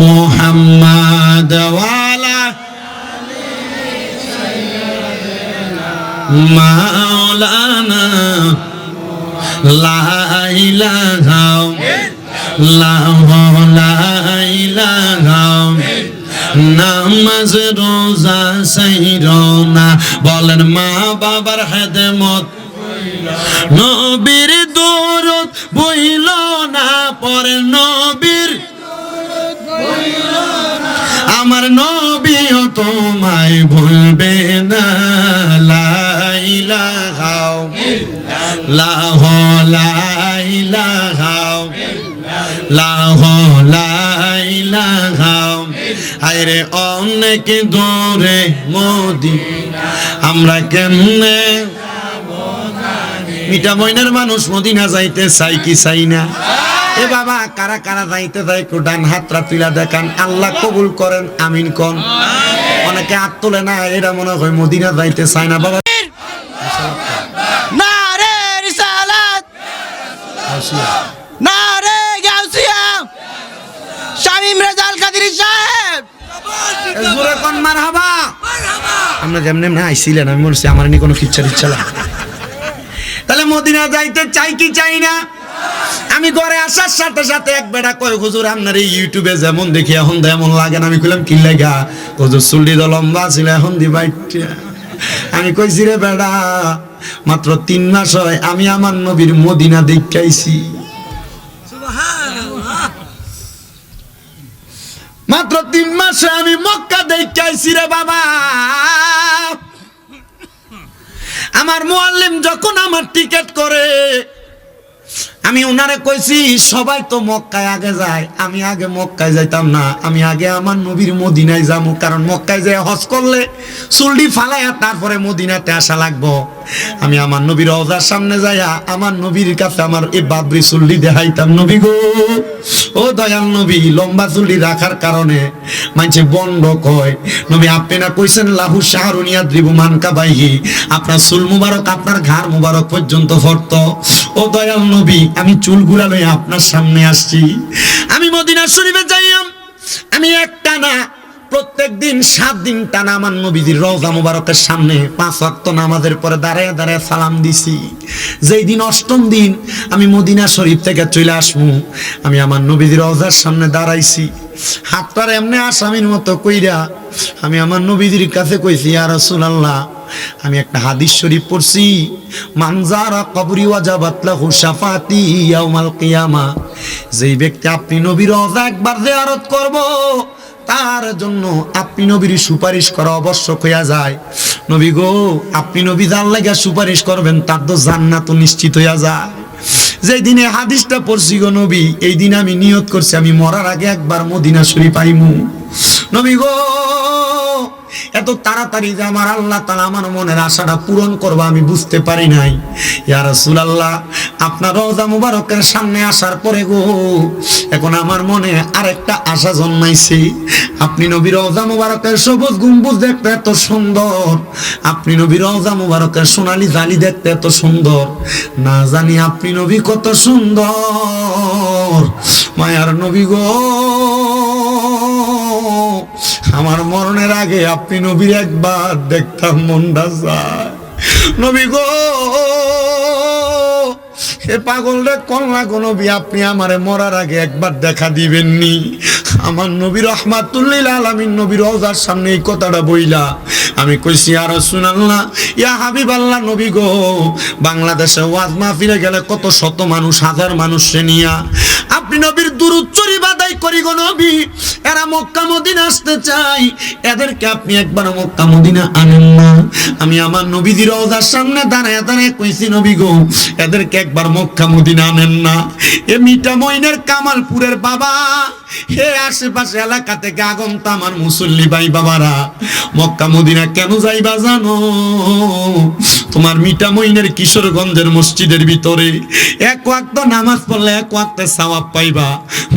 মুহাম্মাদ ওয়ালা মাওলানা লা ইলাহা ইল্লাল্লাহু লা ইলাহা নামাজ রোজা সাইরনা, বলেন মা বাবার খেদমত, নবীর দরুদ বইল না পরে, নবীর আমার নবীও তোমায় ভুলবে না। লা ইলাহা ইল্লাল্লাহ লা ইলাহা ইল্লাল্লাহ লা ইলাহা। আরে অনেক দূরে মদিনা, আমরা কেমনে মিঠা ময়নার মানুষ মদিনা যাইতে চাই কি চাই না? এ বাবা কারা কারা যাইতে চাই একটু ডান হাতটা তুলা দেখান, আল্লাহ কবুল করেন, আমিন কোন। অনেকে হাত তোলে না, এরা মনে হয় মদিনা যাইতে চায় না। বাবা নারে রিসালাত, নারে গাউসিয়া, শামীম রেজাল কাদেরী সাহেব, জোরে কোন মারহাবা। আমরা যেমন এমনি আইছিলেন, আমি মনে হচ্ছে আমার নি কোনো খিচ্ছা ইচ্ছা লাগে। তাহলে মদিনা যাইতে চাই কি চাই না? আমি ঘরে আসার সাথে সাথে এক বেটা কয় হুজুর আপনার এই ইউটিউবে যেমন দেখি এখন তেমন লাগে না। আমি কইলাম কি লাগা? হুজুর চুলটি তো লম্বা ছিল, এখন দি বাইটা। আমি কইছি রে বেটা মাত্র 3 মাস হয় আমি আমার নবীর মদিনা দেখাইছি, মাত্র 3 মাসে আমি মক্কা দেখাইছি রে বাবা। আমার মুআল্লিম যখন আমার টিকেট করে, আমি ওনারে কইছি সবাই তো মক্কায় আগে যায়, আমি আগে মক্কায় যাইতাম না, আমি আগে আমার নবীর মদিনায় যাবো, কারণ মক্কায় যায় হজ করলে চুলডি ফালাইয়া তারপরে মদিনাতে আসা লাগবো। আমি আমার নবীর রওজার সামনে যাইয়া আমার নবীর কাছে আমার এই বাবরি চুলডি দেখাইতাম। নবী গো, ও দয়াল নবী, লম্বা চুলডি রাখার কারণে মানুষে বন্ধ কয়, নবী আপনি না কইছেন লাহু শাহরুন ইয়াদ্রিবু মানকাবাইহি, আপনার চুল মুবারক আপনার ঘাড় মুবারক পর্যন্ত ফরত। ও দয়াল নবী, আমি চুলগুলা লইয়া আপনার সামনে আসছি। আমি মদিনা শরীফে যাইয়াম, আমি একটা না প্রত্যেক দিন 7 দিন টানা আমার নবীজির রওজা মুবারকের সামনে 5 ওয়াক্ত নামাজের পরে দাঁড়ায় দাঁড়ায় সালাম দিছি। যেই দিন 8ম দিন আমি মদিনা শরীফ থেকে চলে আসবো, আমি আমার নবীজির রওজার সামনে দাঁড়াইছি, হাতটার এমনি আসামির মতো কইরা আমি আমার নবীজির কাছে কইছি, ইয়া রাসূলুল্লাহ, আমি একটা হাদিস শরীফ পড়ছি, মানজারা কবরি ওয়াজাবাত লাহু শাফাতি ইয়াউমাল কিয়ামা, যেই ব্যক্তি আপনি নবীর রওজা একবার জিয়ারত করব তার জন্য আপনি নবীর সুপারিশ করা আবশ্যক হইয়া যায়। নবী গো, আপনি নবী যার লাগা সুপারিশ করবেন তার তো জান্নাত নিশ্চিত হইয়া যায়। যেই দিনে হাদিসটা পড়ছি গো নবী, এই দিন আমি নিয়ত করছি আমি মরার আগে একবার মদিনা শরীফ আইমু। নবী গো, এত তাড়াতাড়ি যে আমার আল্লাহ তাআলা আমার মনের আশাটা পূরণ করবে আমি বুঝতে পারি নাই। ইয়া রাসূলুল্লাহ, আপনার রওজা মুবারকের সামনে আসার পরে গো, এখন আমার মনে আরেকটা আশা জন্মাইছে। আপনি নবীর রওজা মুবারকের সবুজ গম্বুজ দেখতে এত সুন্দর, আপনি নবীর রওজা মুবারকের সোনালী জালি দেখতে এত সুন্দর, না জানি আপনি নবী কত সুন্দর। মায়ার নবী গো, আমার মরণের আগে আপনি নবীর একবার দেখতাম মনটা যায়। নবী গো, হে পাগল রে কল্লা গো নবী, আপনি আমারে মরার আগে একবার দেখা দিবেননি? আমার নবী রাহমাতুল লিল আলামিন নবীর রওজার সামনে এই কথাটা বইলা আমি কইছি, ইয়া রাসূলুল্লাহ, ইয়া হাবিবাল্লাহ, নবী গো, বাংলাদেশে ওয়াজ মাহফিলে গেলে কত শত মানুষ, হাজার মানুষে নিয়া আপনি নবীর দুরূদ শরীফ আদায় করি গো নবী, এরা মক্কা মদিনা আসতে চাই, এদেরকে আপনি একবার মক্কা মদিনা আনেন না? আমি আমার নবীজির রওজার সামনে দাঁড়ায় দাঁড়ায় কইছি, নবী গো, এদেরকে একবার মক্কা মদিনা আনেন না? এ মিটা মইনের কামালপুরের বাবা, হে আশেপাশে এলাকা থেকে আগন্ত আমার মুসল্লি ভাই বাবারা, মক্কা মদিনা কেন যাইবা জানো? তোমার মিটা মইনের কিশোরগঞ্জের মসজিদের ভিতরে 1 ওয়াক্ত নামাজ পড়লে 1 ওয়াক্তের সওয়াব পাইবা।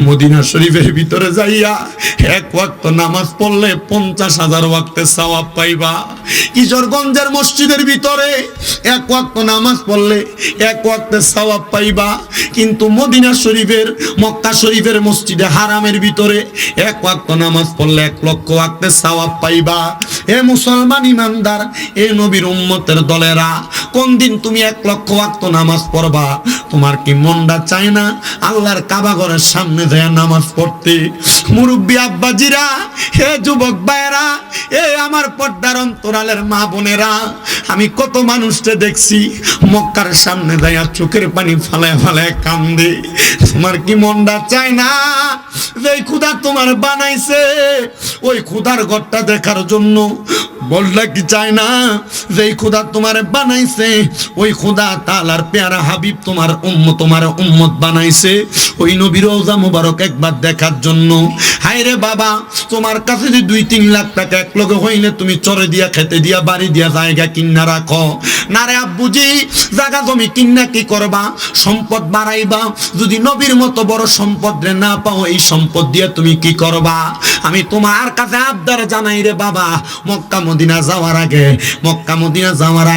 মদিনা শরীফের ভিতরে যাইয়া 1 ওয়াক্ত নামাজ পড়লে 50,000 ওয়াক্তের সওয়াব পাইবা। কিশোরগঞ্জের মসজিদের ভিতরে 1 ওয়াক্ত নামাজ পড়লে 1 ওয়াক্তের সওয়াব পাইবা, কিন্তু মদিনা শরীফের মক্কা শরীফের মসজিদে হারামের ভিতরে 1 ওয়াক্ত নামাজ পড়লে 1 লক্ষ ওয়াক্তের সওয়াব পাইবা। হে মুসলমান ইমানদার, এ নবীর উম্মতের দলেরা, কোন দিন তুমি 1 লক্ষ ওয়াক্ত নামাজ পড়বা? তোমার কি মনটা চায় না আল্লাহর কাবা ঘরের সামনে যায় নামাজ পড়তে? মুরব্বী আব্বাজিরা, হে যুবক ভাইরা, এ আমার পর্দার অন্তরালের মা বোনেরা, আমি কত মানুষকে দেখছি মক্কার সামনে যায় চোখের পানি ফালায় ফালায় কান্দে। তোমার কি মনটা চায় না যে খোদা তোমার বানাইছে ওই খোদার ঘরটা দেখার জন্য? বললা কি চায় না যে খোদা তোমার বানাইছে ওই খোদা তাআলার পেয়ারা হাবিব তোমার উম্মত বানাইছে ওই নবীর রওজা মুবারক একবার দেখার জন্য? হায় রে বাবা, তোমার কাছে যে 2-3 লাখ টাকা এক লগে হইলে তুমি চরে দিয়া, খেতে দিয়া, বাড়ি দিয়া জায়গা কিনা রাখো না রে আব্বুজি? জায়গা জমি কিনা কি করবা? সম্পদ বাড়াইবা। যদি নবীর মতো বড় সম্পদ রে না পাও, এই সম্পদ দিয়ে তুমি কি করবা? আমি তোমার কাছে আবদার জানাই রে বাবা, মক্কা মদিনা যাওয়ার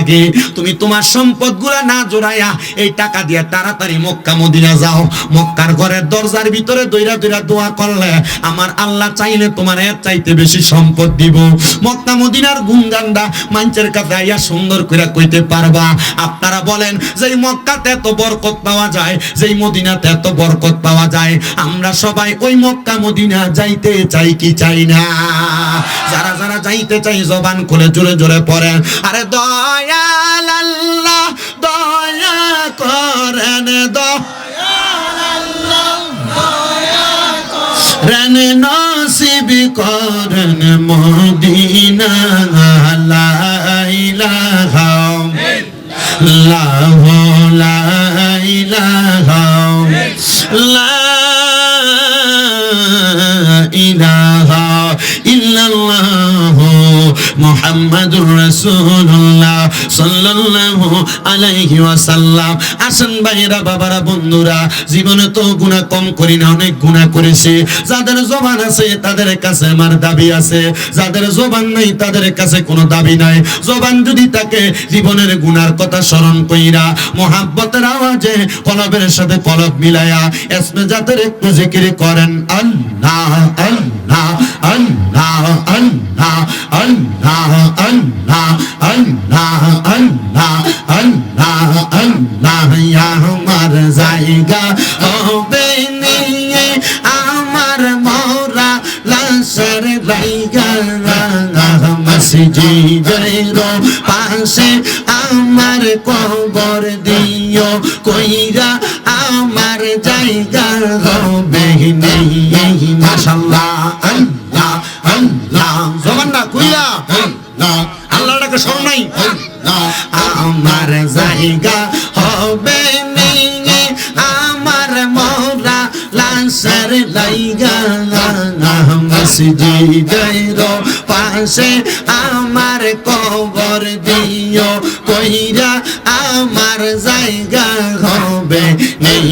আগে তুমি তোমার সম্পদগুলা না জোড়াইয়া এই টাকা দিয়ে তাড়াতাড়ি মক্কা মদিনা যাও। মক্কার ঘরের দরজার ভিতরে দইরা দইরা দোয়া করলে আমার আল্লাহ চাইলে তোমার এর চাইতে বেশি সম্পদ দিব। মক্কা মদিনার গুণগানটা মানুষের কাছে আইয়া সুন্দর করে কইতে পারবা। আপনারা বলেন যে মক্কাতে এত বরকত পাওয়া যায়, যেই মদিনাতে এত বরকত পাওয়া যায়, আমরা সবাই ওই মক্কা মদিনা যাইতে চাই কি চাই না? যারা যারা যাইতে চাই জবান খুলে জোরে জোরে পড়েন, আরে দয়াল আল্লাহ দয়া করেন, দয়াল আল্লাহ দয়া করেন, নসিব করেন মদিনা লা ইলাহা আল্লাহু লা ইলাহা লা ইলাহা ইল্লাল্লাহু মুহাম্মাদুর রাসূলুল্লাহ সাল্লাল্লাহু আলাইহি ওয়াসাল্লাম। আসেন ভাইরা, বাবারা, বন্ধুরা, জীবনে তো গুনাহ কম করি না, অনেক গুনাহ করেছি। যাদের জবান আছে তাদের কাছে আমার দাবি আছে, যাদের জবান নাই তাদের কাছে কোনো দাবি নাই। জবান যদি থাকে জীবনের গুনার কথা স্মরণ কইরা মোহাব্বতের আওয়াজে কলবের সাথে কলব মিলায়া এসমে জাতের একটু জিকির করেন আল্লাহ আল্লাহ আল্লাহ আল্লাহ আল্লাহ আল্লাহ আল্লাহ আল্লাহ আল্লাহ আল্লাহ। আমার জায়গা হবে নিয়ে আমার মোরা লাশের জায়গা, মসজিদের পাশে আমার কবর দিও কইরা আমার জায়গা হবে নেই। মাশাআল্লাহ আল্লাহ আল্লাহ, জবান না কইরা আল্লাহটাকে স্মরণ নাই। আমার জায়গা হবে নেই আমার মোরা লাশের জায়গা, মসজিদের পাশে আমার কবর দিও কইরা আমার জায়গা হবে নেই।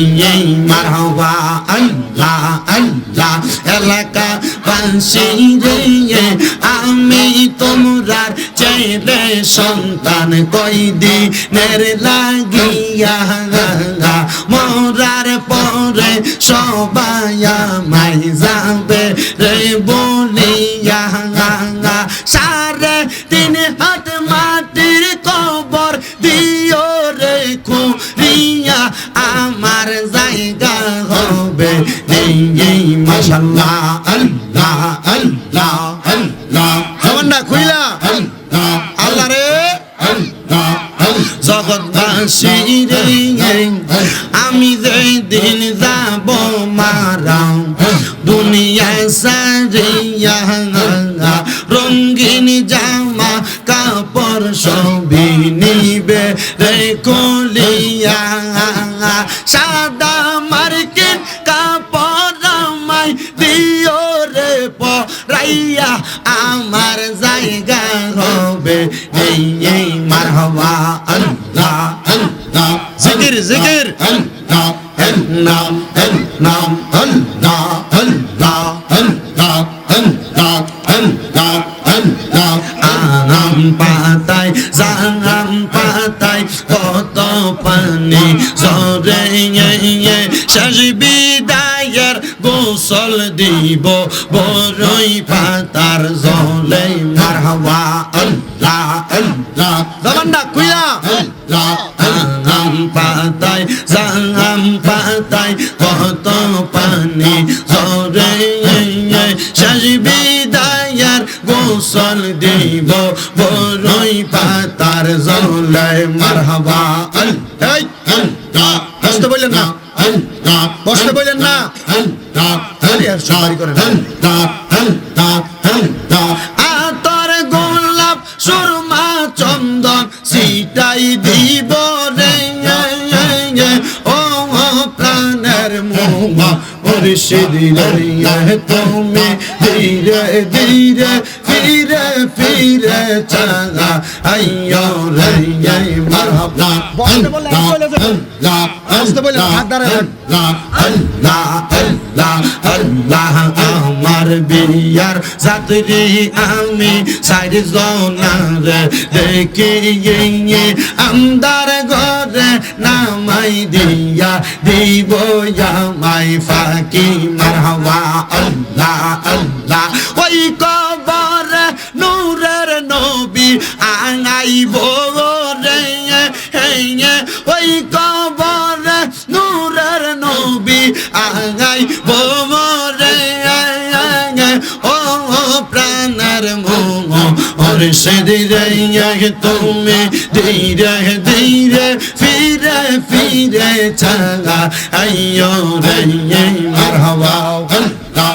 মারহাবা আল্লাহ আল্লাহ। এলাকা বাসী রে আমি তোমরার ছেলে সন্তান কয়দিনের লাগিয়া, মরার পরে সবাই আমায় যাবে রে বলিয়া। 3.5 হাত মাটির কবর দিও রে খুঁড়িয়া আমার জায়গা হবে নেই। মাশাআল্লাহ আল্লাহ আল্লাহ আল্লাহ, না খুইলা আল্লাহ রে জগৎবাসী রে আমি যেদিন যাব মারা দুনিয়া সারিয়া, রঙিন জামা কাপড় সবই নিবে রে কলিয়া, সাদা মার্কিন কাপড় আমায় দিও রে পরাইয়া আমার জায়গা হবে এই। মারহাবা আল্লাহ আল্লাহ, জিকির জিকির আল্লাহ আল্লাহ আল্লাহ আল্লাহ আল্লাহ আল্লাহ আল্লাহ আল্লাহ আল্লাহ। আম পাতায় জাম পাতায় কত পানি ঝরে, শেষ বিদায়ের গোসল দিব বড়ই পাতার জলে। মারহাবা আল্লাহ আল্লাহ, জবানটা খুইলা আম পাতায় জাম পাতায় কত পানি ঝরে, শেষ বিদায়ের গোসল দিব বড়ই পাতার জলে। মারহাবা আল্লাহ আল্লাহ, বসতে বললেন না বসতে বললেন না আতর গোলাপ সুরমা চন্দন সিটাই দিব রে ও প্রাণের মোমা মুর্শিদ তুমি ধীরে ধীরে ফিরে ফিরে চালা আইয়ো রে। মারহাবা আল্লাহ আল্লাহ আল্লাহ। আমার বিয়ার যাত্রী আমি সাইড জোনারে দেখি আমদার ঘরে নামাই দিয়া দিব আমায় ফাঁকি। মারহাবা আল্লাহ আল্লাহ। ওই কবরে নূরের নবী আনাইব রে, ওই কবরে নূরের নবী আনাইব রে ও প্রাণের মুর্শিদ রে তুমি ধীরে ধীরে ফিরে ফিরে চালা আইয়ো রে। মারহাবা আল্লাহ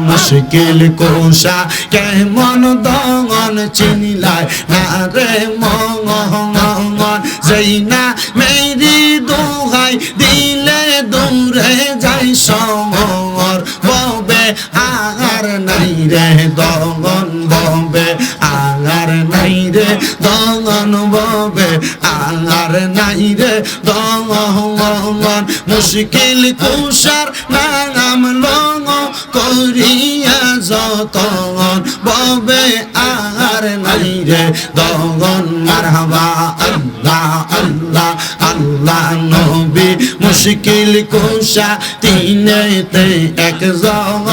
মুশকিল কোষা কেমন দঙন চিনিলাই না রে মঙ্গন যেই না মেরি দোহাই দিলে দূরে যাই সমর ববে আর নাই রে দঙন ববে আর নাই রে দঙন ববে আর নাই রে দঙন মুশকিল কুষার নাম লঙ্গ করিয়া যতন ববে আর নাই রে দঙন মারহাবা আল্লাহ আল্লাহ আল্লাহ নবী মুশকিল কুষা তিনেতে এক জন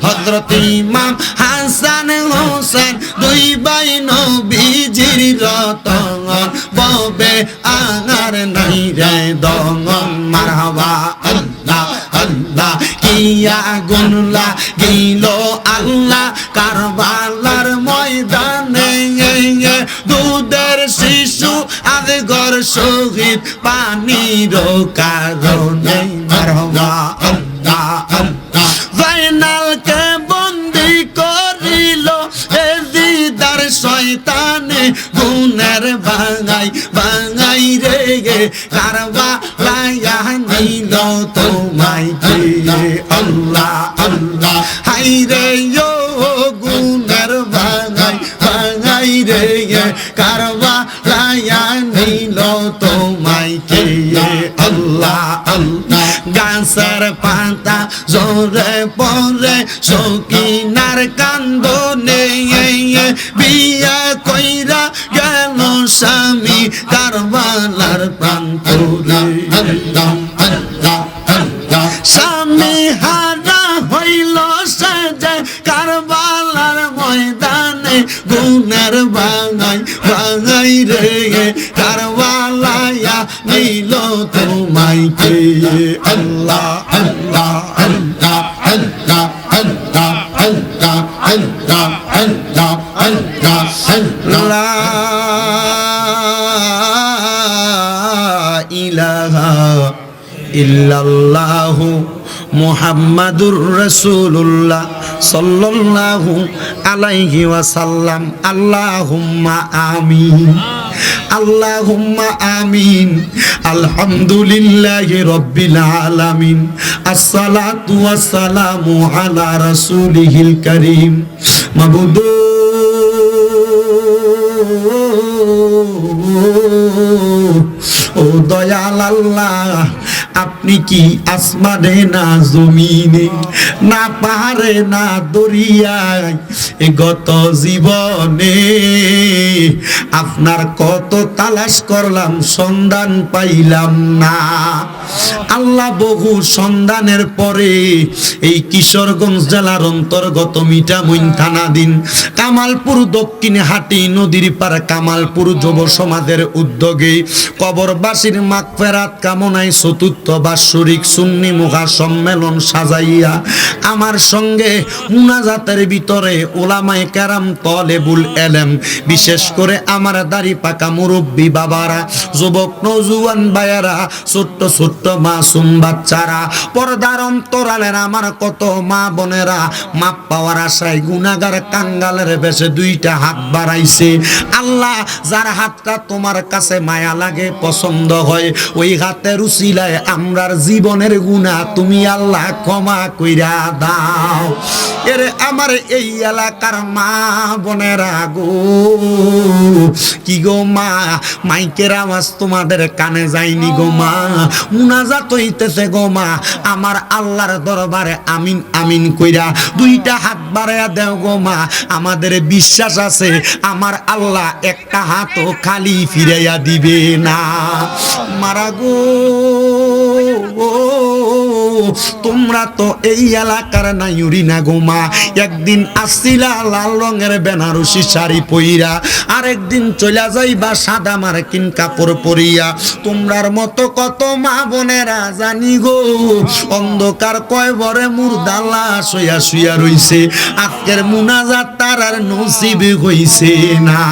হযরত ইমাম হাসান হোসেন দুই ভাই নবীজির রতন ববে আর নাই রে দঙন মারহাবা আল্লাহ আল্লাহ কিয়া গুনলা গিল আল্লাহ কারবালার ময়দানে দুধের শিশু আদগর শহীদ পানির কারণে মারহাবা আল্লাহ আল্লাহ জাইনালকে বন্দি করিল এ দিদার শয়তানে গুনের ভাঙাই ভাঙাই রে কারবালায় নিল তোমায় কে আল্লাহ আল্লাহ হাই রে ও গুনের ভাঙাই ভাঙাই রে কারবালায় নিল তোমায় কে আল্লাহ আল্লাহ গাছের পাতা জোরে পরে সকিনার কান্দনে বিয়া কইরা গেল স্বামী কারবালার প্রান্তরে স্বামী হারা হইল সাজে কারবালার ময়দানে গুনের ভাঙাই ভাঙাই রে কারবালায়া নিল তোমায় কে আল্লাহ আল্লাহ আল্লাহ আল্লাহ আল্লাহ আল্লাহ আল্লাহ আল্লাহ আল্লাহ লা ইলাহা ইল্লাল্লাহু মুহাম্মাদুর রাসূলুল্লাহ সাল্লাল্লাহু আলাইহি ওয়াসাল্লাম আল্লাহুম্মা আমিন আল্লাহুম্মা আমিন আলহামদুলিল্লাহি রাব্বিল আলামিন আসসালাতু ওয়াসসালামু আলা রাসূলিহিল কারীম মাবুদ ও দয়াল আল্লাহ আপনি কি আসমানে না জমিনে না পাহাড়ে না দরিয়ায় গত জীবনে আপনার কত তালাশ করলাম সন্ধান পাইলাম না আল্লাহ বহু সন্ধানের পরে এই কিশোরগঞ্জ জেলার অন্তর্গত মিঠামইন থানাধীন কামালপুর দক্ষিণ হাটি নদীর পার কামালপুর যুব সমাজের উদ্যোগে কবরবাসীর মাগফিরাত কামনায় চতুর্থ বাৎসরিক সুন্নি মুখা সম্মেলন সাজাইয়া আমার সঙ্গে মুনাজাতের ভিতরে উলামায়ে কেরাম তলেবুল এলেম বিশেষ করে আমার দাড়ি পাকা মুরব্বী বাবারা যুবক নওজোয়ান ভাইয়ারা ছোট্ট ছোট্ট মাসুম বাচ্চারা পর্দার অন্তরালের আমার কত মা বোনেরা মাপ পাওয়ার আশায় গুনাহগার কাঙ্গালের বেশে দুইটা হাত বাড়াইছে আল্লাহ যার হাতটা তোমার কাছে মায়া লাগে পছন্দ হয় ওই হাতের উসিলায় আমরার জীবনের গুনাহ তুমি আল্লাহ ক্ষমা কইরা দাও এরে আমার এই এলাকার মা বোনেরা গো কি গো মা মাইকের আওয়াজ তোমাদের কানে যায়নি গো মা মুনাজাত হইতেছে গো মা আমার আল্লাহর দরবারে আমিন আমিন কইরা দুইটা হাত বাড়ায়া দেও গো মা আমাদের বিশ্বাস আছে আমার আল্লাহ একটা হাতও খালি ফিরাইয়া দিবে না মারা গো তোমরা তো এই এলাকার নাইউরি না গোমা, একদিন আসছিলা লাল রঙের বেনারসি শাড়ি পইরা, আরেকদিন চলে যাইবা সাদা মার্কিন কাপড় পরিয়া। তোমরার মতো কত মা বোনেরা জানি গো অন্ধকার কয়বরে মুর্দালা শুয়া শুয়া রইছে, আজকের মুনাজাত তার আর নসিব হইছে না।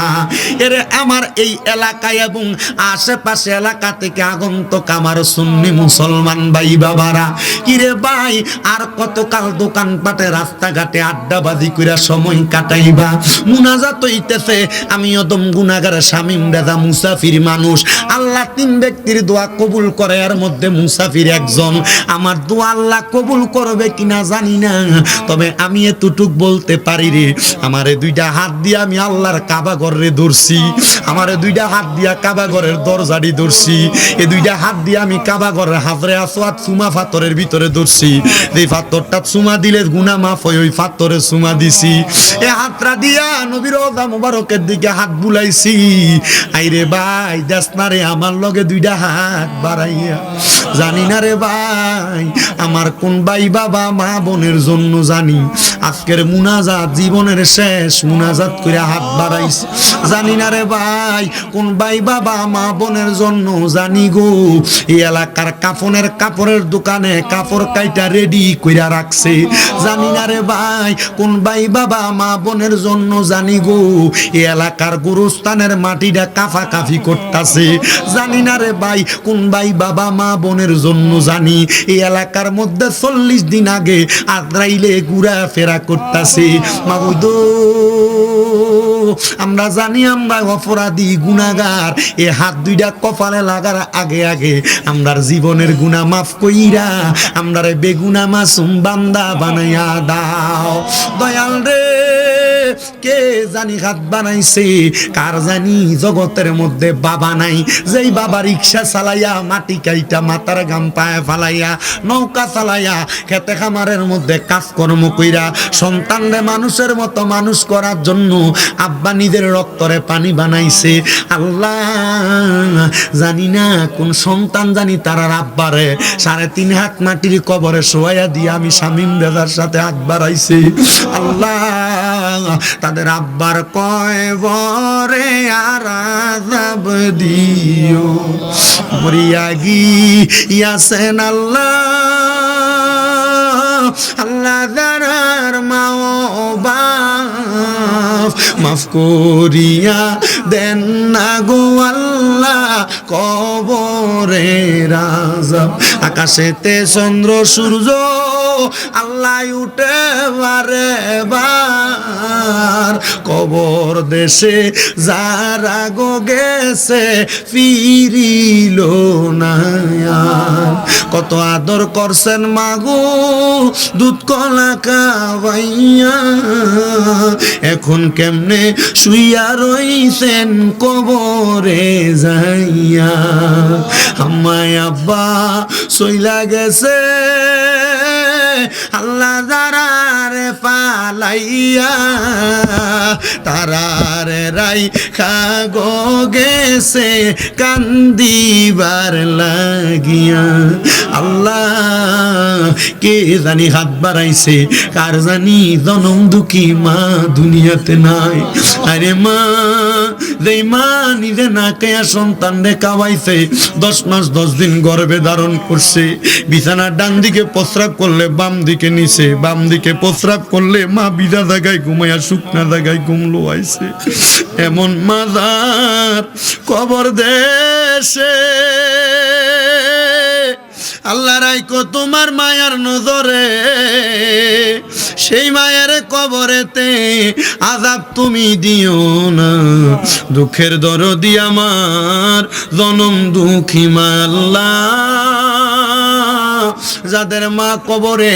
এর আমার এই এলাকায় এবং আশেপাশে এলাকা থেকে আগন্তক আমার সুন্নি মুসলমান ভাই বাবারা, কিরে ভাই আর কতকাল দোকানপাটে রাস্তাঘাটে আড্ডাবাজি কইরা সময় কাটাইবা? মুনাজাত হইতেছে, আমি অদম গুনাহগার শামীম রাজা মুসাফির মানুষ। আল্লাহ তিন ব্যক্তির দোয়া কবুল করে, এর মধ্যে মুসাফির একজন। আমার দোয়া আল্লাহ কবুল করবে কিনা জানি না, তবে আমি এতটুক বলতে পারি রে, আমারে দুইটা হাত দিয়ে আমি আল্লাহর কাবা ঘরে ধরছি, আমারে দুইটা হাত দিয়া কাবা ঘরের দরজাটি ধরছি, এই দুইটা হাত দিয়ে আমি কাবা ঘরের হাজরে আসওয়াদ চুমা পাথরের ভিতরে ধরছি। এই পাথরটা চুমা দিলে গুনাহ মাফ হয়, ওই পাথরে চুমা দিছি। এই হাতটা দিয়া নবীর রওজা মুবারকের দিকে হাত বুলাইছি। আইরে ভাই দেখ না রে আমার লগে দুইটা হাত বাড়াইয়া, জানি না রে ভাই আমার কোন ভাই বাবা মা বোনের জন্য জানি আজকের মুনাজাত জীবনের শেষ মুনাজাত করে হাত বাড়াইছে, জানি না রে ভাই কোন ভাই বাবা মা বোনের জন্য জানি গো এই এলাকার কাফনের কাপড়ের দোকানে কাপড় কাইটা রেডি কইরা রাখছে, জানি না রে ভাই কোন ভাই বাবা মা বোনের জন্য জানি গো এই এলাকার গুরুস্থানের মাটিটা কাফা কাফি করতাছে, জানি না রে ভাই কোন ভাই বাবা মা বোনের জন্য জানি এই এলাকার মধ্যে 40 দিন আগে আদ্রাইলে ঘুরা ফেরা করতাছে। মাবুদ আমরা জানি আমরা অপরাধী গুনাহগার, এ হাত দুইটা কপালে লাগার আগে আগে আমরার জীবনের গুনাহ মাফ কইরা আমরারে বেগুনা মাসুম বান্দা বানাইয়া দাও দয়াল রে। কে জানি হাত বানাইছে, কার জানি জগতের মধ্যে বাবা নাই, যেই বাবা রিক্সা চালাইয়া মাটি কাইটা মাথার গাম পায়ে ফালাইয়া নৌকা চালাইয়া খেতে খামারের মধ্যে কাজকর্ম কইরা সন্তানরে মানুষের মতো মানুষ করার জন্য আব্বা নিজের রক্তরে পানি বানাইছে। আল্লাহ জানি না কোন সন্তান জানি তারার আব্বারে 3.5 হাত মাটির কবরে শোয়াইয়া দিয়ে আমি শামীম রাজার সাথে হাত বাড়াইছি। আল্লাহ তাদের আব্বার কয়বরে আর আযাব দিও, মরিয়া গিয়াছেন আল্লাহ। আল্লাহ যারার মা ও বাপ মাফ করিয়া দেন না গো আল্লাহ কবরের আযাব। আকাশেতে চন্দ্র সূর্য আল্লাহ উঠে বারে বার, কবর দেশে যারা গো গেছে ফিরিল না। কত আদর করছেন মাগো দুধ কলা খাওয়াইয়া, এখন কেমনে শুইয়া রইছেন কবরে যাইয়া। আমায় আব্বা সইলা গেছে আল্লাহ যারারে পালাইয়া, তারারে রাইখা গো গেছে কান্দিবার লাগিয়া। আল্লাহ কে জানি হাত বাড়াইছে, কার জানি জনম দুঃখী মা দুনিয়াতে নাই। আরে মা যেই মা নিজে না খেয়া সন্তান রে খাওয়াইছে, 10 মাস 10 দিন গর্ভে ধারণ করছে, বিছানার ডান দিকে প্রস্রাব করলে বাম দিকে নিচে, বাম দিকে প্রস্রাব করলে মা বিধা জায়গায় ঘুমাইয়া শুকনা জায়গায় ঘুমলো আইছে। এমন মাজার কবর দেশে আল্লাহ রাইকো তোমার মায়ার নজরে, সেই মায়ের কবরেতে আযাব তুমি দিও না। দুঃখের দরদি আমার জনম দুঃখী মা আল্লাহ, যাদের মা কবরে,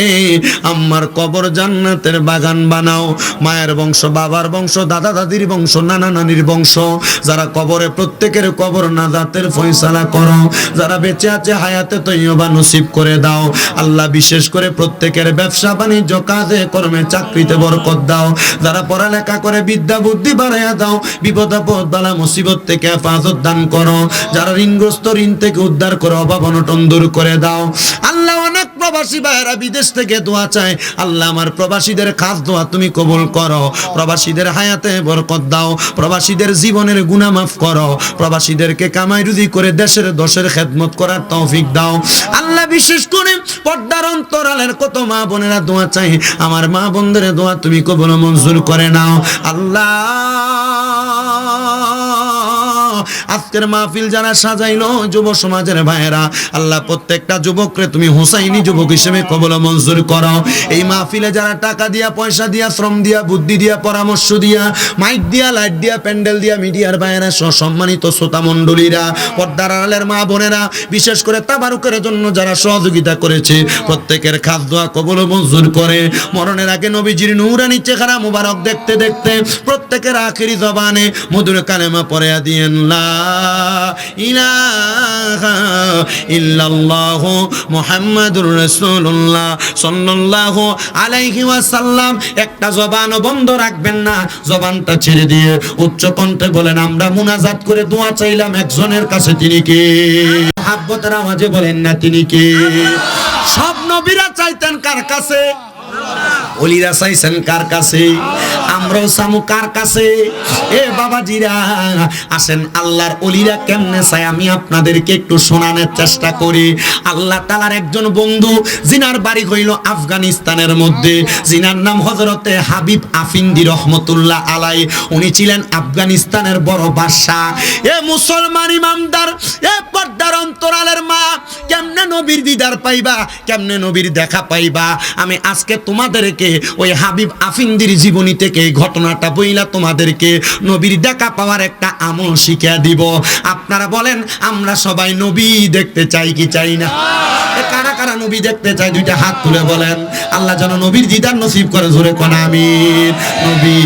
আম্মার কবর জান্নাতের বাগান বানাও। মায়ের বংশ, বাবার বংশ, দাদা দাদির বংশ, নানা নানির বংশ, যারা কবরে প্রত্যেকের কবর নাজাতের ফয়সালা করো। যারা বেঁচে আছে হায়াতে তৈয়বা নসিব করে দাও আল্লাহ। বিশেষ করে প্রত্যেকের ব্যবসা বাণিজ্য, কাজে কর্মে, চাকরিতে বরকত দাও। যারা পড়ালেখা করে বিদ্যা বুদ্ধি বাড়াইয়া দাও। বিপদ আপদ বালা মুসিবত থেকে হেফাজত দান করো। যারা ঋণগ্রস্ত ঋণ থেকে উদ্ধার করে, অভাব অনটন দূর করে দাও আল্লাহ। অনেক প্রবাসী ভাইয়েরা বিদেশ থেকে দোয়া চায় আল্লাহ, আমার প্রবাসীদের খাস দোয়া তুমি কবুল করো। প্রবাসীদের হায়াতে বরকত দাও। প্রবাসীদের জীবনের গুনাহ মাফ করো। প্রবাসীদেরকে কামাই রুজি করে দেশের দশের খেদমত করার তৌফিক দাও আল্লাহ। বিশেষ করে পর্দার অন্তরালের কত মা বোনেরা দোয়া চাই, আমার মা বোনদের দোয়া তুমি কবুল মঞ্জুর করে নাও আল্লাহ। আজকের মাহফিল যারা সাজাইলো যুব সমাজের ভাইয়েরা আল্লাহ, প্রত্যেকটা যুবকরে তুমি হুসাইনি যুবক হিসেবে কবুল মঞ্জুর করো। এই মাহফিলে যারা টাকা দিয়া, পয়সা দিয়া, শ্রম দিয়া, বুদ্ধি দিয়া, পরামর্শ দিয়া, মাইক দিয়া, লাইট দিয়া, প্যান্ডেল দিয়া, মিডিয়ার ভাইয়েরা, সম্মানিত শ্রোতা মণ্ডলীরা, পর্দার আড়ালের মা বোনেরা, বিশেষ করে তাবারুকের জন্য যারা সহযোগিতা করেছে, প্রত্যেকের খাস দোয়া কবুল মঞ্জুর করে। মরণের আগে নবীজির নূরানি চেহারা মুবারক দেখতে দেখতে প্রত্যেকের আখিরি জবানে মধুর কালেমা পড়ে দিয়েন, লা ইলাহা ইল্লাল্লাহু মুহাম্মাদুর রাসূলুল্লাহ সাল্লাল্লাহু আলাইহি ওয়াসাল্লাম। একটা জবানও বন্ধ রাখবেন না, জবানটা ছেড়ে দিয়ে উচ্চ কণ্ঠে বলেন, আমরা মুনাজাত করে দোয়া চাইলাম একজনের কাছে, তিনি কে? মহব্বতের আওয়াজে বলেন না, তিনি কে? সব নবীরা চাইতেন কার কাছে? ওলিরা চাইছেন কার কাছে? আমরাও চামু কার কাছে? এ বাবাজিরা আসেন, আল্লাহর ওলিরা কেমনে চায় আমি আপনাদেরকে একটু শোনানোর চেষ্টা করি। আল্লাহ তাআলার একজন বন্ধু, জিনার বাড়ি হইল আফগানিস্তানের মধ্যে, জিনার নাম হযরতে হাবিব আফিন্দি রহমতুল্লাহ আলাই। উনি ছিলেন আফগানিস্তানের বড় বাদশা। এ মুসলমান ইমানদার, এ পর্দার অন্তরালের মা, কেমনে নবীর দিদার পাইবা, কেমনে নবীর দেখা পাইবা? আমি আজকে তোমাদেরকে ওই হাবিব আফিন্দির জীবনী থেকে ঘটনাটা বইলা তোমাদেরকে নবীর দেখা পাওয়ার একটা আমল শিখিয়ে দিব। আপনারা বলেন, আমরা সবাই নবী দেখতে চাই কি চাই না? কারা কারা নবী দেখতে চাই দুইটা হাত তুলে বলেন। আল্লাহ যেন নবীর দিদার নসিব করে, জোরে কোন আমিন। নবী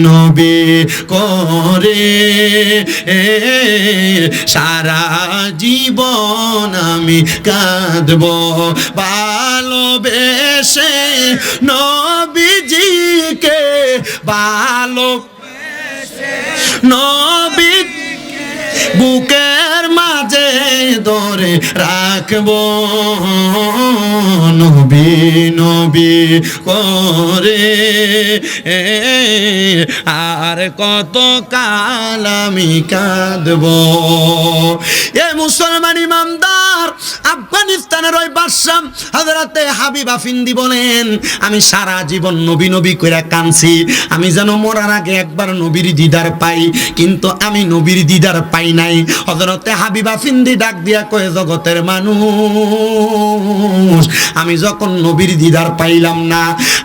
নবী করে সারা জীবন আমি কাঁদব, ভালোবেসে নবীজিকে, ভালোবেসে নবী বুকের মাঝে ধরে রাখবো, নবী নবী করে আর কত কাল আমি কাঁদবো। এ মুসলমান ইমানদার, আফগানিস্তানের ওই বাদশা হযরতে হাবিব আফিন্দি বলেন, আমি সারা জীবন নবী নবী কইরা কাঁদছি, আমি যেন মরার আগে একবার নবীর দিদার পাই, কিন্তু আমি নবীর দিদার পাই নাই। হযরতে হাবিব আফিন্দি ডাক দিয়া কয়ে, জগতের মানুষ, আমি যখন নবীর দিদার পাইলাম না,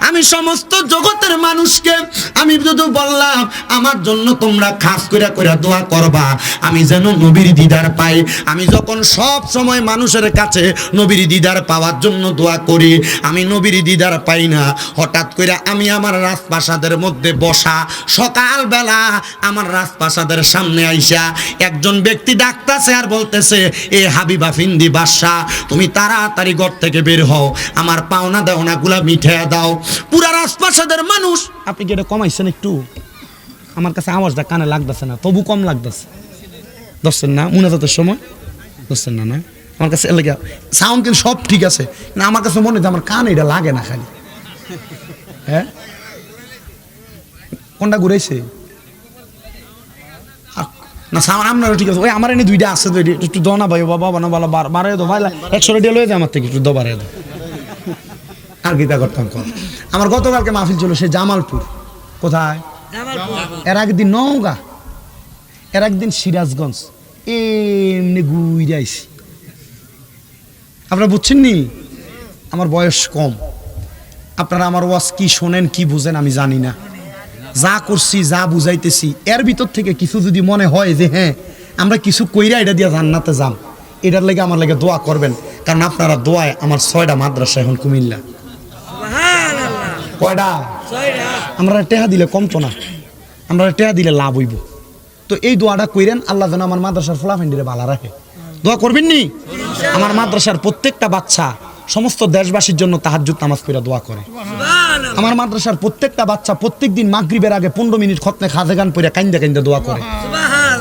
আমি সমস্ত জগতের মানুষকে আমি শুধু বললাম আমার জন্য তোমরা খাস কইরা কইরা দোয়া করবা, আমি যেন নবীর দিদার পাই। আমি যখন সব সময় মানুষের কাছে নবীর দিদার পাওয়ার জন্য দোয়া করি, আমি নবীর দিদার পাই না। হঠাৎ করে আমি আমার রাজপ্রাসাদের মধ্যে বসা, সকালবেলা আমার রাজপ্রাসাদের সামনে আইসা একজন ব্যক্তি ডাকতেছে আর বলতেছে, এ হাবিব আফিন্দি বাদশা, তুমি তাড়াতাড়ি ঘর থেকে বের হও, আমার পাওনা দেওনা গুলা মিঠাইয়া দাও। পুরা রাজপ্রাসাদের মানুষ, আপনি কি এটা কমাইছেন একটু? আমার কাছে আওয়াজটা কানে লাগতেছে না, তবু কম লাগতেছে। ধরছেন না মুনাজাতের সময়? ধরছেন না? না আমার কাছে সাউন্ড কিন্তু সব ঠিক আছে না, আমার কাছে মনে হয় আমার কানে এটা লাগে না খালি। হ্যাঁ, কোনটা ঘুরাইছে না? সাউন্ড আপনারও ঠিক আছে। ওই আমার এনে দুইটা আছে, একটু দো না ভাই, বাবা বানা বলা বাড়াই দো ভাই, 100 রেডিও লয়ে যায় আমার থেকে, একটু দো বাড়াই দো। আর গীতা করতাম কম। আমার গতকালকে মাহফিল ছিল সে জামালপুর। কোথায়? এর একদিন নওগাঁ, এর একদিন সিরাজগঞ্জ, এমনি ঘুরাইছি। আপনারা বুঝছেন নি, আমার বয়স কম, আপনারা আমার ওয়াজ কি শোনেন কি বুঝেন আমি জানি না। যা করছি যা বুঝাইতেছি এর ভিতর থেকে কিছু যদি মনে হয় যে হ্যাঁ আমরা কিছু কইরা এটা দিয়ে জান্নাতে যাম, এটার লেগে আমার লেগে দোয়া করবেন। কারণ আপনারা দোয়ায় আমার 6টা মাদ্রাসা এখন কুমিল্লা। কয়টা? আমরা টেহা দিলে কমতো না, আমরা টেহা দিলে লাভ হইব। তো এই দোয়াটা কইরেন, আল্লাহ যেন আমার মাদ্রাসার ফলাফান্ডিরে ভালো রাখে। দোয়া করবেন নি? আমার মাদ্রাসার প্রত্যেকটা বাচ্চা সমস্ত দেশবাসীর জন্য তাহাজ্জুদ নামাজ পড়ে দোয়া করে। আমার মাদ্রাসার প্রত্যেকটা বাচ্চা প্রত্যেকদিন মাগরিবের আগে 15 মিনিট খতনে খাজে গান পড়ে কাইন্দা কাইন্দা দোয়া করে।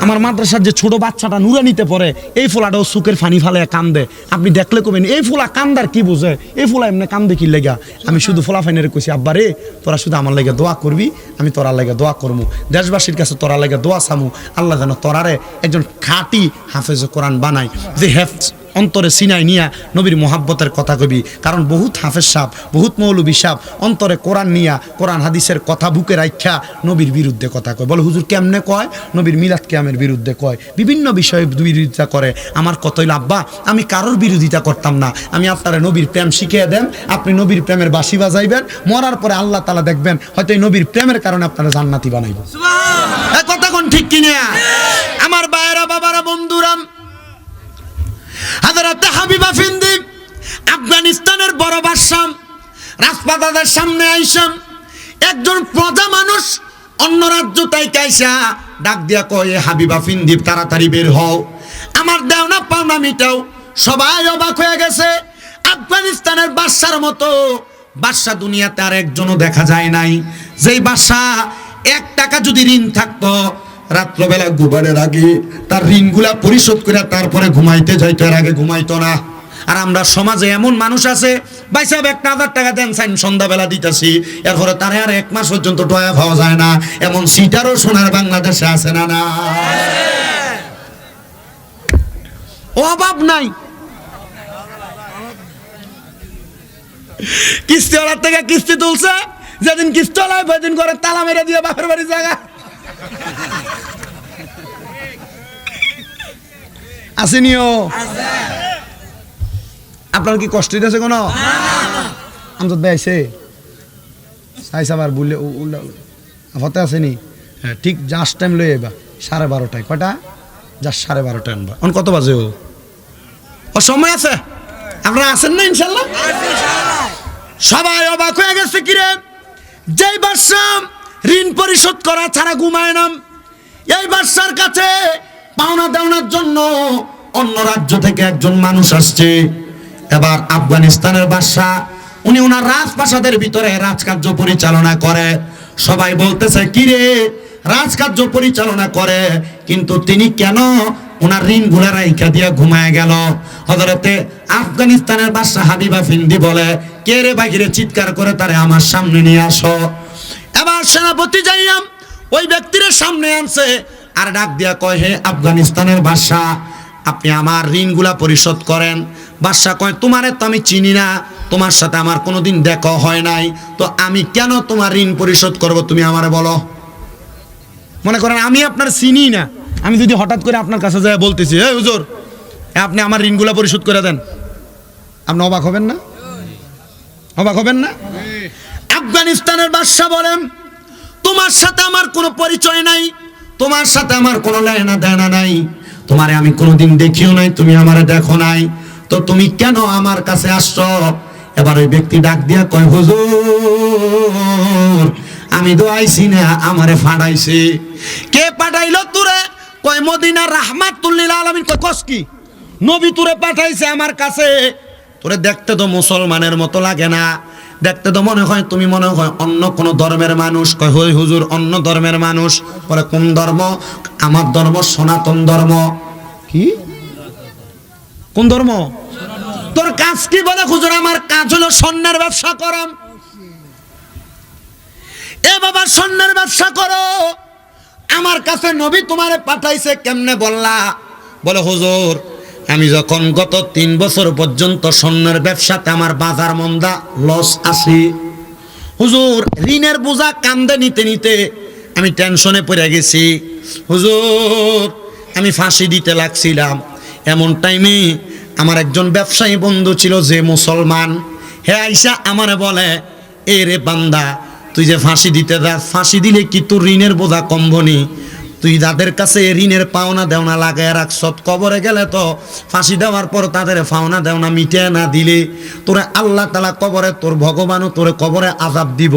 আমার মাদ্রাসার যে ছোট বাচ্চাটা নুরানিতে পড়ে, এই ফোলাটাও চোখের ফানি ফালে কান্দে। আপনি দেখলে কবেন এই ফোলা কান্দার কি বুঝে, এই ফোলা এমনি কান্দে কি লেগা। আমি শুধু ফোলা ফাইনের কইছি, আব্বা রে তোরা শুধু আমার লেগে দোয়া করবি, আমি তোরা লেগে দোয়া করবো, দেশবাসীর কাছে তোরা লেগে দোয়া চামু। আল্লাহ যেন তোরারে একজন খাঁটি হাফেজ কোরআন বানাই, যে হেফজ অন্তরে সিনাই নিয়া নবীর মোহাব্বতের কথা কবি। কারণ বহুত হাফেজ সাহেব, বহুত মৌলবী সাহেব অন্তরে কোরআন নিয়া কোরআন হাদিসের কথা বুকে রাখা নবীর বিরুদ্ধে কথা কয়। বলে হুজুর কেমনে কয়? নবীর মিলাদ কিয়ামের বিরুদ্ধে কয়, বিভিন্ন বিষয়ে বিরোধিতা করে। আমার কথা হইল আব্বা আমি কারোর বিরোধিতা করতাম না, আমি আপনারা নবীর প্রেম শিখিয়ে দেন, আপনি নবীর প্রেমের বাঁশি বাজাইবেন, মরার পরে আল্লাহ তাআলা দেখবেন হয়তো এই নবীর প্রেমের কারণে আপনারা জান্নাতি বানাইব। এই কথা কোন ঠিক কিনা? আমার ভাইয়েরা, বাবারা, বন্ধুরা, হযরত হাবিবা ফিন্দি আফগানিস্তানের বড় বাদশা রাজপ্রাসাদের সামনে আইসা একজন প্রজা মানুষ অন্য রাজ্য থেকে আইসা ডাক দিয়া কয়, হাবিবা ফিন্দি তাড়াতাড়ি বের হও, আমার দেওনা পাওনা মিটাও। সবাই অবাক হয়ে গেছে। আফগানিস্তানের বাদশার মতো বাদশা দুনিয়াতে আর একজনও দেখা যায় নাই। যেই বাদশা 1 টাকা যদি ঋণ থাকতো, রাত্রবেলা ঘুমানোর আগে তার ঋণগুলা পরিশোধ করে তারপরে ঘুমাইতে যাইতো, এর আগে ঘুমাইতো না। আর আমরা সমাজে এমন মানুষ আছে, ভাই সাহেব 1000 টাকা দেন, সন্ধ্যাবেলা দিতেছি, এরপরে তার আর 1 মাস পর্যন্ত টয়া পাওয়া যায় না। এমন সিটারও সোনার বাংলাদেশে আছে না? না, অভাব নাই। কিস্তিওয়ালার থেকে কিস্তি তুলছে, যেদিন কিস্তিওয়ালায় সেদিন করে তালা মেরে দিয়ে বাপের বাড়ি জায়গা আসেনিও। আপনার কি কষ্ট হইতেছে কোনো? আমজাদ ভাই আইছে সাইস আবার বললে হতে আসেনি। হ্যাঁ ঠিক জাস্ট টাইম লই এবার 12:30। কয়টা? জাস্ট 12:30 আনবা। অন কত বাজে? ও সময় আছে, আপনারা আছেন না? ইনশাল্লাহ। সবাই অবাক হয়ে গেছে, কিরে যেই বাদশা ঋণ পরিশোধ করা ছাড়া ঘুমায় না, এই বাদশার কাছে পাওনা দেওয়ার জন্য অন্য রাজ্য থেকে একজন মানুষ আসছে। এবার আফগানিস্তানের বাদশা উনি ওনার রাজপ্রাসাদের ভিতরে রাজকার্য পরিচালনা করে। সবাই বলতেছে, কিরে রাজকার্য পরিচালনা করে, কিন্তু তিনি কেন ওনার ঋণগুলা রাইখা দিয়া ঘুমায় গেল? হযরতে আফগানিস্তানের বাদশা হাবিবা ফিন্দি বলে, কে রে বাহিরে চিৎকার করে তারে আমার সামনে নিয়ে আসো। এবার সেনাপতি যাইয়া ওই ব্যক্তির সামনে আনছে, আর ডাক দিয়া কয়, হে আফগানিস্তানের বাদশা, আপনি আমার ঋণগুলা পরিশোধ করেন। বাদশা কয়, তোমারে তো আমি চিনি না, তোমার সাথে আমার কোনোদিন দেখা হয় নাই, তো আমি কেন তোমার ঋণ পরিশোধ করব? তুমি আমারে বলো। মনে করেন আমি আপনার চিনি না, আমি যদি হঠাৎ করে আপনার কাছে যাই বলতেছি, হে হুজুর আপনি আমার ঋণগুলা পরিশোধ করে দেন, আপনি অবাক হবেন না? অবাক হবেন না? আফগানিস্তানের বাদশা বলেন, তোমার সাথে আমার কোনো পরিচয় নাই, তোমার সাথে আমার কোনো লেনা দেনা নাই, তোমারে আমি কোনোদিন দেখিও নাই, তুমি আমারে দেখো নাই, তো তুমি কেন আমার কাছে আসছো? এবার ওই ব্যক্তি ডাক দিয়া কয়, হুজুর আমি তো আইছি না, আমারে ফাড়াইছে। কে পাঠাইলো তোরে? কয় মদিনার রাহমাতুল লিল আলামিন। কয় কস কি? নবী তোরে পাঠাইছে আমার কাছে। তোরে দেখতে তো মুসলমানের মতো লাগে না, দেখতে তো মনে হয় তুমি মনে হয় অন্য কোন ধর্মের মানুষ। কয় হই হুজুর অন্য ধর্মের মানুষ। বলে কোন ধর্ম? আমার ধর্ম সনাতন ধর্ম। কি? কোন ধর্ম? তোর কাজ কি? বলে হুজুর আমার কাজ হলো স্বর্ণের ব্যবসা করাম। এ বাবা স্বর্ণের ব্যবসা করো, আমার কাছে নবী তোমারে পাঠাইছে, কেমনে বললা? বলে হুজুর আমি যখন গত 3 বছর পর্যন্ত স্বর্ণের ব্যবসাতে আমার বাজার মন্দা লস আসি, হুজুর ঋণের বোঝা কান্দে নিতে নিতে আমি টেনশনে পড়ে গেছি, হুজুর আমি ফাঁসি দিতে লাগছিলাম। এমন টাইমে আমার একজন ব্যবসায়ী বন্ধু ছিল যে মুসলমান, হে আইসা আমারে বলে, এ রে বান্দা তুই যে ফাঁসি দিতে যাস, ফাঁসি দিলে কি তোর ঋণের বোঝা কমবনি? তুই যাদের কাছে ঋণের পাওনা দেওনা লাগায় রাখছ, কবরে গেলে তো ফাঁসি দেওয়ার পর তাদের পাওনা দেওনা মিটে না দিলে তোরে আল্লাহ তাআলা কবরে, তোর ভগবানও তোরে কবরে আযাব দিব।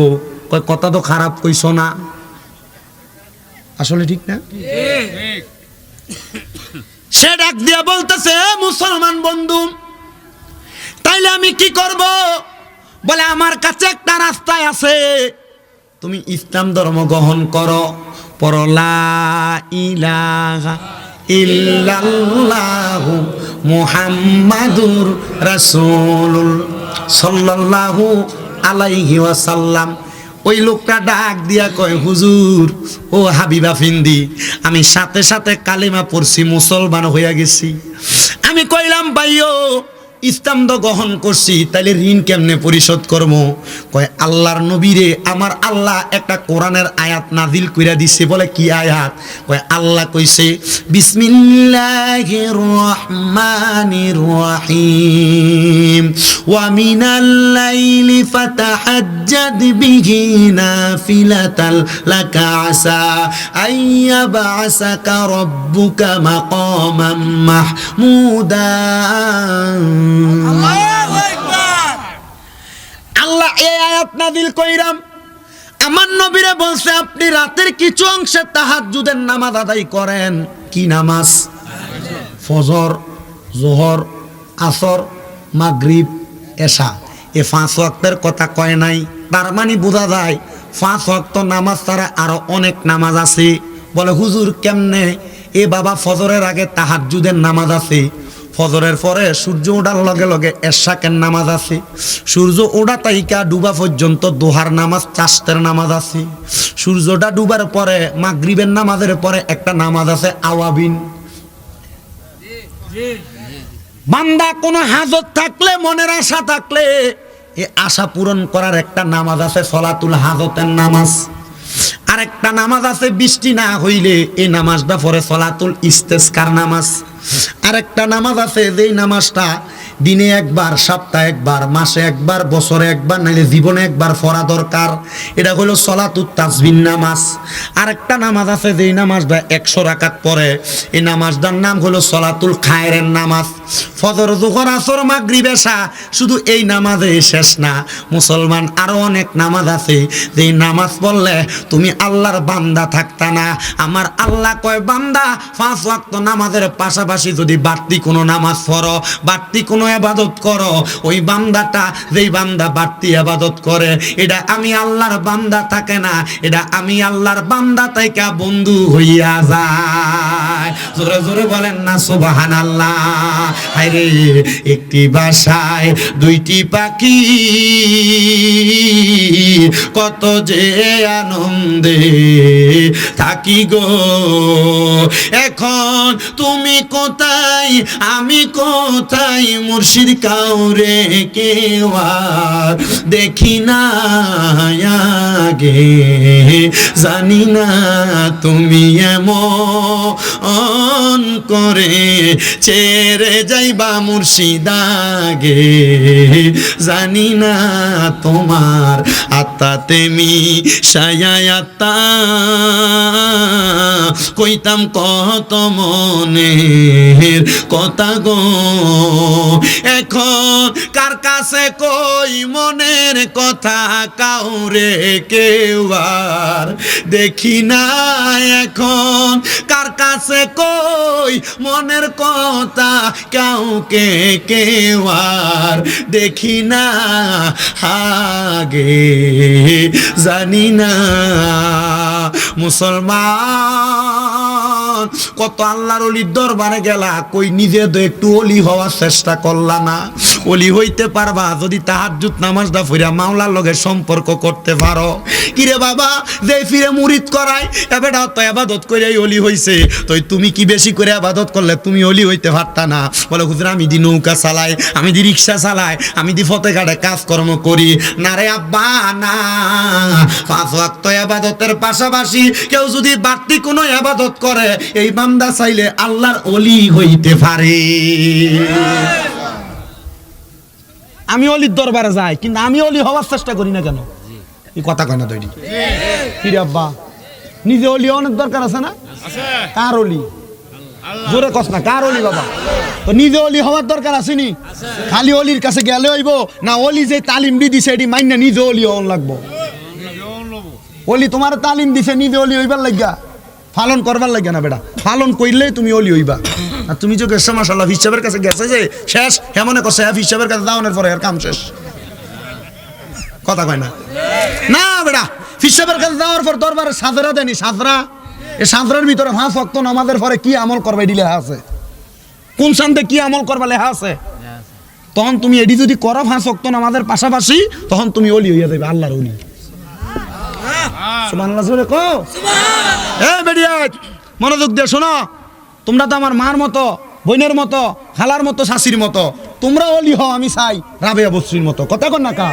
কয় কথা তো খারাপ কইছ না, আসলে ঠিক না? সে ডাক দিয়া বলতেছে, মুসলমান বন্ধু তাইলে আমি কি করব? বলে আমার কাছে একটা রাস্তায় আছে, তুমি ইসলাম ধর্ম গ্রহণ করো, পড়ো লা ইলাহা ইল্লাল্লাহু মুহাম্মাদুর রাসূলুল্লাহ সাল্লাল্লাহু আলাইহি ওয়াসাল্লাম। ওই লোকটা ডাক দিয়া কয়, হুজুর ও হাবিবা ফিন্দি, আমি সাথে সাথে কালিমা পড়ছি, মুসলমান হইয়া গেছি। আমি কইলাম ভাইও ইসলাম তো গ্রহণ করছি, তাইলে ঋণ কেমনে পরিশোধ করবো? কয় আল্লাহর নবীরে আমার আল্লাহ একটা কোরআনের আয়াত নাজিল কইরা দিছে। বলে কি আয়াত? কয় আল্লাহ কইছে বিসমিল্লাহির রহমানির রহিম ওয়া মিনাল লাইলি ফাতাহাজ্জাদ বিহি নাফিলাতাল লাকা আসা আইয়াবআসাকা রাব্বুকা মাকামান মাহমুদা। আল্লাহ এই আয়াত নাযিল কইরাম আমার নবীরে বলছে আপনি রাতের কিছু অংশে তাহাজ্জুদের নামাজ আদায় করেন। কি নামাজ? ফজর, যোহর, আসর, মাগরিব, এশা, এই 5 ওয়াক্তের কথা কয় নাই। তার মানে বোঝা যায় 5 ওয়াক্ত নামাজ ছাড়া আরো অনেক নামাজ আছে। বলে হুজুর কেমনে? এ বাবা ফজরের আগে তাহাজ্জুদের নামাজ আছে, ফজরের পরে সূর্য ওঠার লগে লগে এশাকের নামাজ আছে, সূর্য ওঠা তাইকা ডুবা পর্যন্ত দোহার নামাজ, চাষতের নামাজ আছে, সূর্যটা ডুবার পরে মাগরিবের নামাজের পরে একটা নামাজ আছে আওয়াবিন। বান্দা কোনো হাজত থাকলে, মনের আশা থাকলে এ আশা পূরণ করার একটা নামাজ আছে সলাতুল হাজতের নামাজ। আর একটা নামাজ আছে বৃষ্টি না হইলে এই নামাজটা পরে সলাতুল ইস্তেসকার নামাজ। আরেকটা নামাজ আছে যেই নামাজটা দিনে একবার, সপ্তাহে একবার, মাসে একবার, বছরে একবার, নাইলে জীবনে একবার পড়া দরকার। এটা হলো সলাতুত তাসবিহ নামাজ। আরেকটা নামাজ আছে যেই নামাজটা 100 রাকাত পড়ে, এই নামাজটার নাম হলো সলাতুল খায়রের নামাজ। ফজর, যোহর, আসর, মাগরিব, এশা শুধু এই নামাজে শেষ না, মুসলমান আরো অনেক নামাজ আছে যেই নামাজ পড়লে তুমি আল্লাহর বান্দা থাকতা না। আমার আল্লাহ কয় বান্দা 5 ওয়াক্ত নামাজের পাশাপাশি যদি বাড়তি কোনো নামাজ পড়ো, বাড়তি কোনো ইবাদত করো, ওই বান্দাটা যেই বান্দা বাড়তি ইবাদত করে এটা আমি আল্লাহর বান্দা থাকে না, এটা আমি আল্লাহর বান্দা তাইকা বন্ধু হইয়া যায়। জোরে জোরে বলেন না সুবহানাল্লাহ। আরে একটি বাসায় দুইটি পাখি, কত যে আনন্দে থাকি গো। এখন তুমি কোথায়, আমি কোথায়, মুর্শিদ কাউরে কেউ আর দেখি না আগে, জানি না তুমি এমন করে ছেড়ে যাইবা মুর্শিদ আগে, জানি না তোমার আত্মাতে মিশায়াতা কইতাম কত মনের কথা গো। এখন কার কাছে কই মনের কথা, কাউরে কেউ আর দেখি না। এখন কার কাছে কই মনের কথা, কাউকে কেউ আর দেখি না আগে, জানি না। মুসলমান কত আল্লাহর ওলির দরবারে গেলা, কই নিজে তো একটু ওলি হওয়ার চেষ্টা করলা না? ওলি হইতে পারবা যদি তাহাজ্জুদ নামাজটা পড়া মাওলার লগে সম্পর্ক করতে পারো। কিরে বাবা, যে ফিরে মুরিদ করায় এবেটা তো ইবাদত করে ওলি হইছে, তো তুমি কি বেশি করে ইবাদত করলে তুমি ওলি হইতে পারতা না? বলে হুজুর আমি দি নৌকা চালাই, আমি দি রিক্সা চালাই, আমি দি ফতেঘাটে কাজকর্ম করি না রে আব্বা না। 5 ওয়াক্ত ইবাদতের পাশাপাশি কেউ যদি বাড়তি কোনো ইবাদত করে, এই বান্দা চাইলে আল্লাহর ওলি হইতে পারে। আমি অলির দরবারে যাই, কিন্তু আমি অলি হওয়ার চেষ্টা করি না কেন? এই কথা কয় না তৈরি কি রে আব্বা? নিজে অলি অনেক দরকার আছে না? কার অলি? জোরে কস না, কার অলি বাবা? তো নিজে অলি হওয়ার দরকার আসেনি? খালি অলির কাছে গেলে হইব না? অলি যে তালিম দিছে এটি মাইন না নিজে অলি হন লাগবো। অলি তোমার তালিম দিছে নিজে অলি হইবার লাগিয়া, পালন করবার লাগিয়া না বেটা। পালন করলে তুমি অলি হইবা। আর তুমি যে গেছো মাশাআল্লাহ হিসাবের কাছে গেছে যে শেষ হেমনে করছে হিসাবের কাছে দাওনের পরে আর কাম শেষ। কথা কয় না না বেটা, হিসাবের কাছে যাওয়ার পর দরবারে সাজরা দেনি, সাজরা। এই সাজরার ভিতরে 5 ওয়াক্ত নামাজের পরে কি আমল করবে এটি লেখা আছে। কোন শান্তে কি আমল করবা লেখা আছে। তখন তুমি এটি যদি করো 5 ওয়াক্ত নামাজের পাশাপাশি, তখন তুমি অলি হইয়া যাবে, আল্লাহর অলি। সুবহানাল্লাহ জোরে কও সুবহান। এ বেডিয়া মনোযোগ দিয়ে শোনো, তোমরা তো আমার মার মতো, বোনের মতো, খালার মতো, শাশির মতো। তোমরা অলি হও, আমি চাই রাবেয়া বস্রির মতো। কথা কন না কা?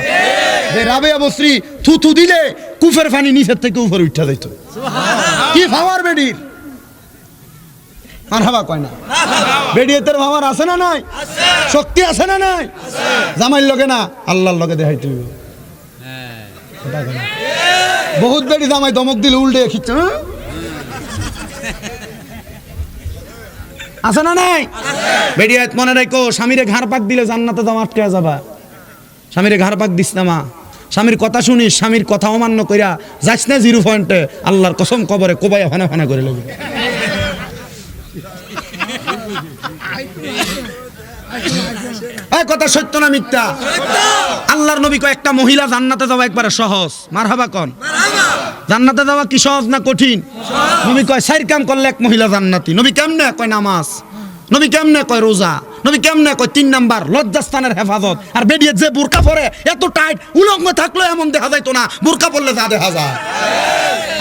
যে রাবেয়া বস্রি থুথু দিলে কুফের পানি নিচের থেকে উপরে উঠা যাইতো। কি ভাবার বেডির মারহাবা কয় না? বেডিয়েতের ভাবার আছে না নাই? শক্তি আছে না নাই? জামাইর লগে না আল্লাহর লগে দেখাইতে হইব। বহুত বেডি জামাই দমক দিলে উল্টে খিচ্ছে। আছে না নাই? বেডিয়াত মনে রাখো, স্বামীরে ঘাড় পাক দিলে জান্নাতে দাম আটকে যাবা। স্বামীরে ঘাড় পাক দিস না মা, স্বামীর কথা শুনিস, স্বামীর কথা অমান্য কইরা যাস না 0 পয়েন্টে, আল্লাহর কসম কবরে কোবাইয়া ফানা ফানা করে লাগবে। এই কথা সত্য না মিথ্যা? আল্লাহর নবী কয় একটা মহিলা জান্নাতে যাওয়া একবারে সহজ। মারহাবা কোন? জান্নাতে যাওয়া কি সহজ না কঠিন? নবী কয় 4 কাম করলে এক মহিলা জান্নাতি। নবী কেমনে কয়? নামাজ। নবী কেমনে কয়? রোজা। নবী কেমনে কয়? 3 নাম্বার লজ্জাস্থানের হেফাজত। আর বেডিয়ে যে বোরকা পরে এত টাইট উলঙ্গ থাকলো এমন দেখা যাইতো না, বোরকা পরলে যা দেখা যায়।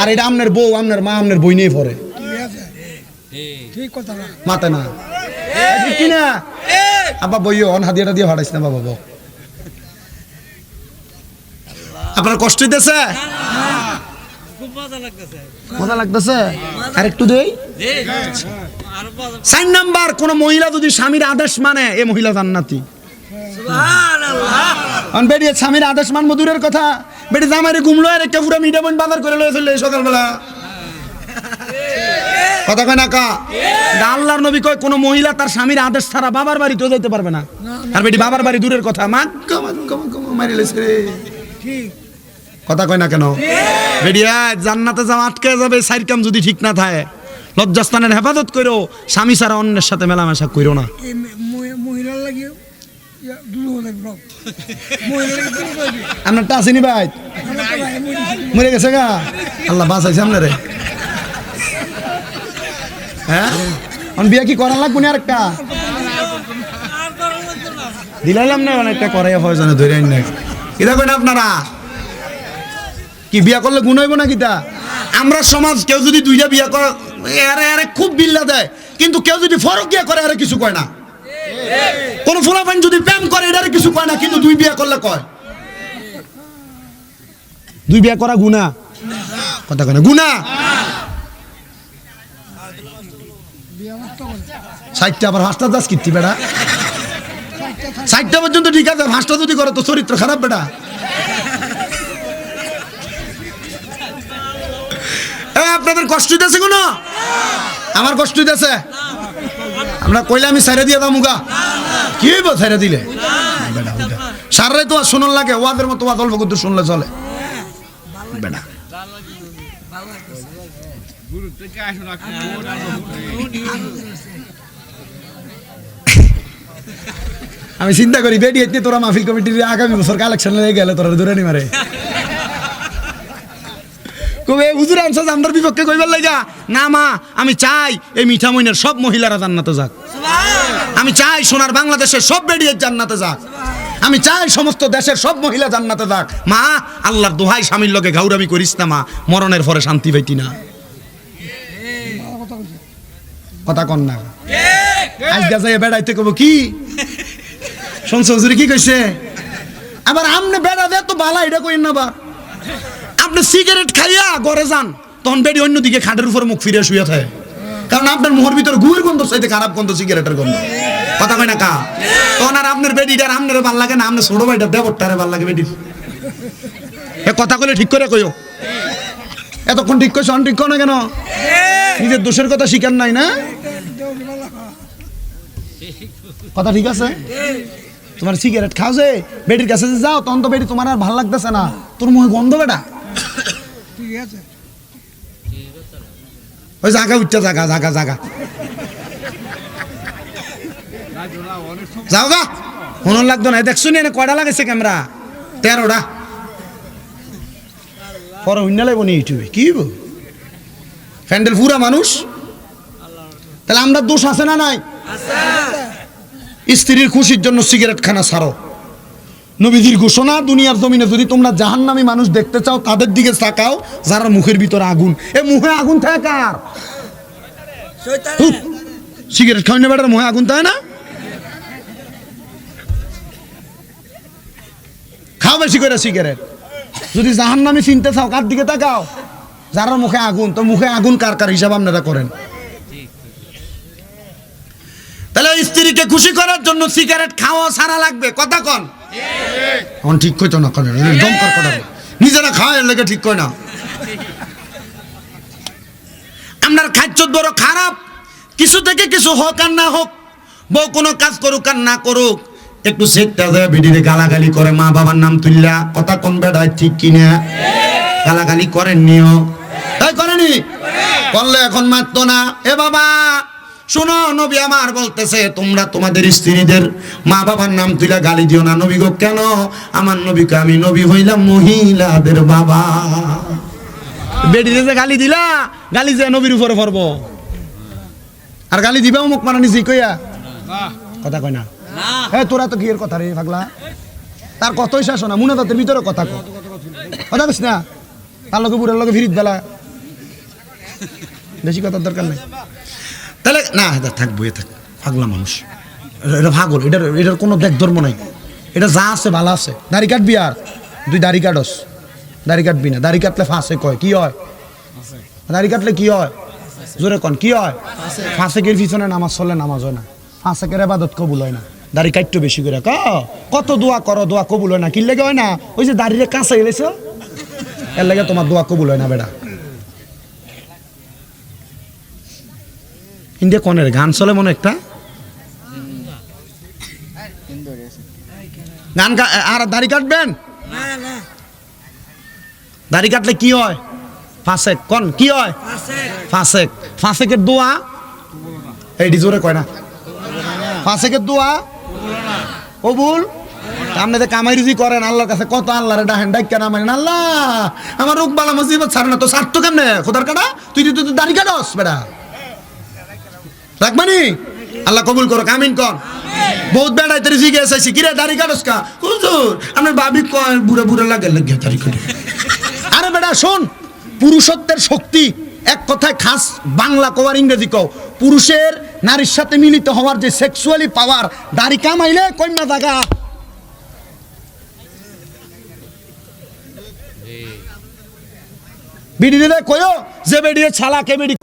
আর এটা আমনের বউ, আমনের মা, আমনের বই নিয়ে পড়ে। ঠিক কথা না মাতে না কি না? আব্বা বইও অন হাদিয়াটা দিয়ে ভাড়াইছ না বাবা বউ। আপনার কষ্ট হইতেছে? মজা লাগতেছে? আর একটু দেই। 4 নাম্বার, কোন মহিলা যদি স্বামীর আদেশ মানে এ মহিলা জান্নাতি। সুবহানাল্লাহ। বেডি স্বামীর আদেশ মান মধুরের কথা, বেডি জামাইরে ঘুমলো আর একটা পুরো মিঠা বন বাজার করে লয়ে চলে সকালবেলা। কথা কয় না কা? আল্লাহর নবী কয় কোন মহিলা তার স্বামীর আদেশ ছাড়া বাবার বাড়িতেও যেতে পারবে না। আর বেডি বাবার বাড়ি দূরের কথা, মা মারি লেছে রে। ঠিক কথা কয় না কেন? বেডিয়া জান্নাতে যাওয়া আটকে যাবে 4 কাম যদি ঠিক না থাকে। লজ্জাস্থানের হেফাজত করো, স্বামী ছাড়া অন্যের সাথে মেলামেশা করো না। আপনারটা আসেনি ভাই? মরে গেছে গা? আল্লাহ বাঁচাইছে আপনারে। হ্যাঁ বিয়া কি করার লাগবে না? আরেকটা দিলাইলাম না, অনেকটা করাইয়া প্রয়োজনে ধরে আইন না। কিতা কই না আপনারা? কি বিয়া করলে গুণ হইব না কিতা? আমরা সমাজ কেউ যদি 2টা বিয়া করে আরে আরে খুব বিল্লা দেয়, কিন্তু কেউ যদি ফরকিয়া করে আরে কিছু কয় না। কোন ফুলাফান যদি প্রেম করে এটারে কিছু কয় না, কিন্তু 2 বিয়া করলে কয়। 2 বিয়া করা গুনাহ। কথা কয় না গুনাহ? 60টা আবার 5টা দাস কিত্তি বেটা? 60টা পর্যন্ত ঠিক আছে, 5টা যদি করে তো চরিত্র খারাপ বেটা। আপনাদের কষ্ট হইতেছে কোনো? আমার কষ্ট হইতেছে? আমরা কইলে আমি ছেড়ে দিয়ে দামুগা? কি হইব ছেড়ে দিলে? সারাই তো আর শোনার লাগে, ওয়াদের মতো ওয়াদ অল্প কিন্তু শুনলে চলে বেটা। আমি চিন্তা করি বেডি এতে তোরা মাহফিল কমিটির আগামী বছর কালেকশন হয়ে গেলে তোরা ধরে নি মারে কবে হুজুর আনসাজ আমরার বিপক্ষে কইবার লাগা না মা, আমি চাই এই মিঠা মইনের সব মহিলারা জান্নাতে যাক। আমি চাই সোনার বাংলাদেশের সব বেডিয়ে জান্নাতে যাক। আমি চাই সমস্ত দেশের সব মহিলা জান্নাতে যাক। মা আল্লাহর দোহাই স্বামীর লগে ঘাউরামি করিস না মা, মরণের পরে শান্তি পাইতি না। কথা কন না আজ গাজায় বেড়াইতে কব কি শুনছ হুজুর কি কইছে? আবার আমনে বেড়া দে তো বালা এটা কইন না। বা আপনি সিগারেট খাইয়া ঘরে যান, তখন বেডি অন্যদিকে খাটের উপর মুখ ফিরে শুয়ে থাকে, কারণ আপনার মুখের ভিতরে গুয়ের গন্ধ চাইতে খারাপ গন্ধ সিগারেটের গন্ধ। কথা কয় না কা? তখন আর আপনার বেডিটার আপনার ভাল লাগে না, আপনার ছোট ভাইটার দেবরটারে ভাল লাগে বেডির। এ কথা কইলে ঠিক করে কইও। এতক্ষণ ঠিক কইছ, ঠিক কো না কেন? নিজের দোষের কথা স্বীকার নাই না? কথা ঠিক আছে? তোমার সিগারেট খাও যে বেটির কাছে যে যাও, তখন তো বেটি তোমার আর ভালো লাগতেছে না, তোর মুখে গন্ধ বেটা। ঠিক আছে, ওই জাগা উঠতে জাগা জাগা জাগা যাও গা, মন লাগতো না। দেখছো নি কয়টা লাগাইছে ক্যামেরা? 13টা। পরে হইনা লাগবো নি ইউটিউবে, কি ফ্যান্ডেল পুরা মানুষ। তাহলে আমরা দোষ আছে না নাই? স্ত্রীর খুশির জন্য সিগারেট খানা ছাড়ো। নবীজির ঘোষণা, দুনিয়ার জমিনে যদি তোমরা জাহান্নামী মানুষ দেখতে চাও তাদের দিকে তাকাও যারা মুখের ভিতরে আগুন। এ মুখে আগুন থাকে কার? সিগারেট খাওয়ানো বেটার মুখে আগুন থাকে না? খাও বেশি করে সিগারেট। যদি জাহান্নামী চিনতে চাও কার দিকে তাকাও? যারা মুখে আগুন। তো মুখে আগুন কার কার হিসাব আপনারা করেন। তাহলে স্ত্রীকে খুশি করার জন্য সিগারেট খাওয়া সারা লাগবে, কথা কন। এখন ঠিক কইতো না, দমকার কথা নিজেরা খাওয়া এর লেগে ঠিক কয় না। আপনার খাদ্য বড় খারাপ, কিছু থেকে কিছু হোক আর না হোক, বউ কোনো কাজ করুক আর না করুক, একটু সেকটা দেয় ভিডিওতে গালাগালি করে মা বাবার নাম তুললা, কথা কোন বেড়ায় ঠিক কিনা? গালাগালি করেন নিও, তাই করেনি? করলে এখন মারতো না। এ বাবা শোনো, নবী আমার বলতেছে তোমরা তোমাদের স্ত্রীদের মা বাবার নাম তুইলা গালি দিও না। নবী গো কেন? আমার নবীকে আমি নবী হইলাম মহিলাদের বাবা। বেডিতে যে গালি দিলা, গালি যে নবীর উপরে পড়ব। আর গালি দিবা মুখ মারা নিজে কইয়া, কথা কয় না। হ্যাঁ তোরা তো কি এর কথা রে পাগলা, তার কতই শাসন না, মুনা তাদের ভিতরে কথা কয়, কথা কইস না। তার লগে বুড়ার লগে ফিরিত বেলা, বেশি কথার দরকার নেই। তাহলে না থাকবো, এ থাক, পাগলা মানুষ এটা পাগল। এটার কোনো দেখ ধর্ম নাই। এটা যা আছে ভালো আছে। দাড়ি কাটবি আর তুই দাড়ি কাটস, দাড়ি কাটবি না। দাড়ি কাটলে ফাঁসে কয় কি হয়? দাড়ি কাটলে কি হয়? জোরে কন কি হয়? ফাঁসেকের পিছনে নামাজ চলে, নামাজ হয় না। ফাঁসেকের ইবাদত কবুল হয় না। দাড়ি কাটতে বেশি করে কত দোয়া করো, দোয়া কবুল হয় না। কি লেগে হয় না? ওই যে দাড়িরে কাঁচা গেলেছ, এর লেগে তোমার দোয়া কবুল হয় না বেটা। ইন্ডিয়া কনের গান চলে মনে একটা গান। আর দাড়ি কাটবেন? দাড়ি কাটলে কি হয়? ফাসেক কোন কি হয়? ফাসেক। ফাসেকের দোয়া এইটি জোরে কয় না। ফাসেকের দোয়া কবুল। আপনাদের কামাই রুজি করেন আল্লাহর কাছে, কত আল্লাহরে ডাহেন, ডাক্কা না মানেন আল্লাহ আমার রোগ বালা মুসিবত ছাড়ে না। তো ছাড়তো কেমনে খোদার কাটা? তুই দাড়ি কাটস বেটা, রাখবানি আল্লাহ কবুল করো, আমিন কর। বহুত বেড়াই তোর জিজ্ঞেস আছি কিরে দাড়ি কাটস কা? হুজুর আমার ভাবি কয় বুড়া বুড়া লাগে লাগে দাড়ি কাটে। আরে বেটা শোন, পুরুষত্বের শক্তি এক কথায় খাস বাংলা কও আর ইংরেজি কও, পুরুষের নারীর সাথে মিলিত হওয়ার যে সেক্সুয়ালি পাওয়ার, দাড়ি কামাইলে কন্যা জাগা। বিডিরে কয়ো যে বেডিয়ে ছালা কে বেডি।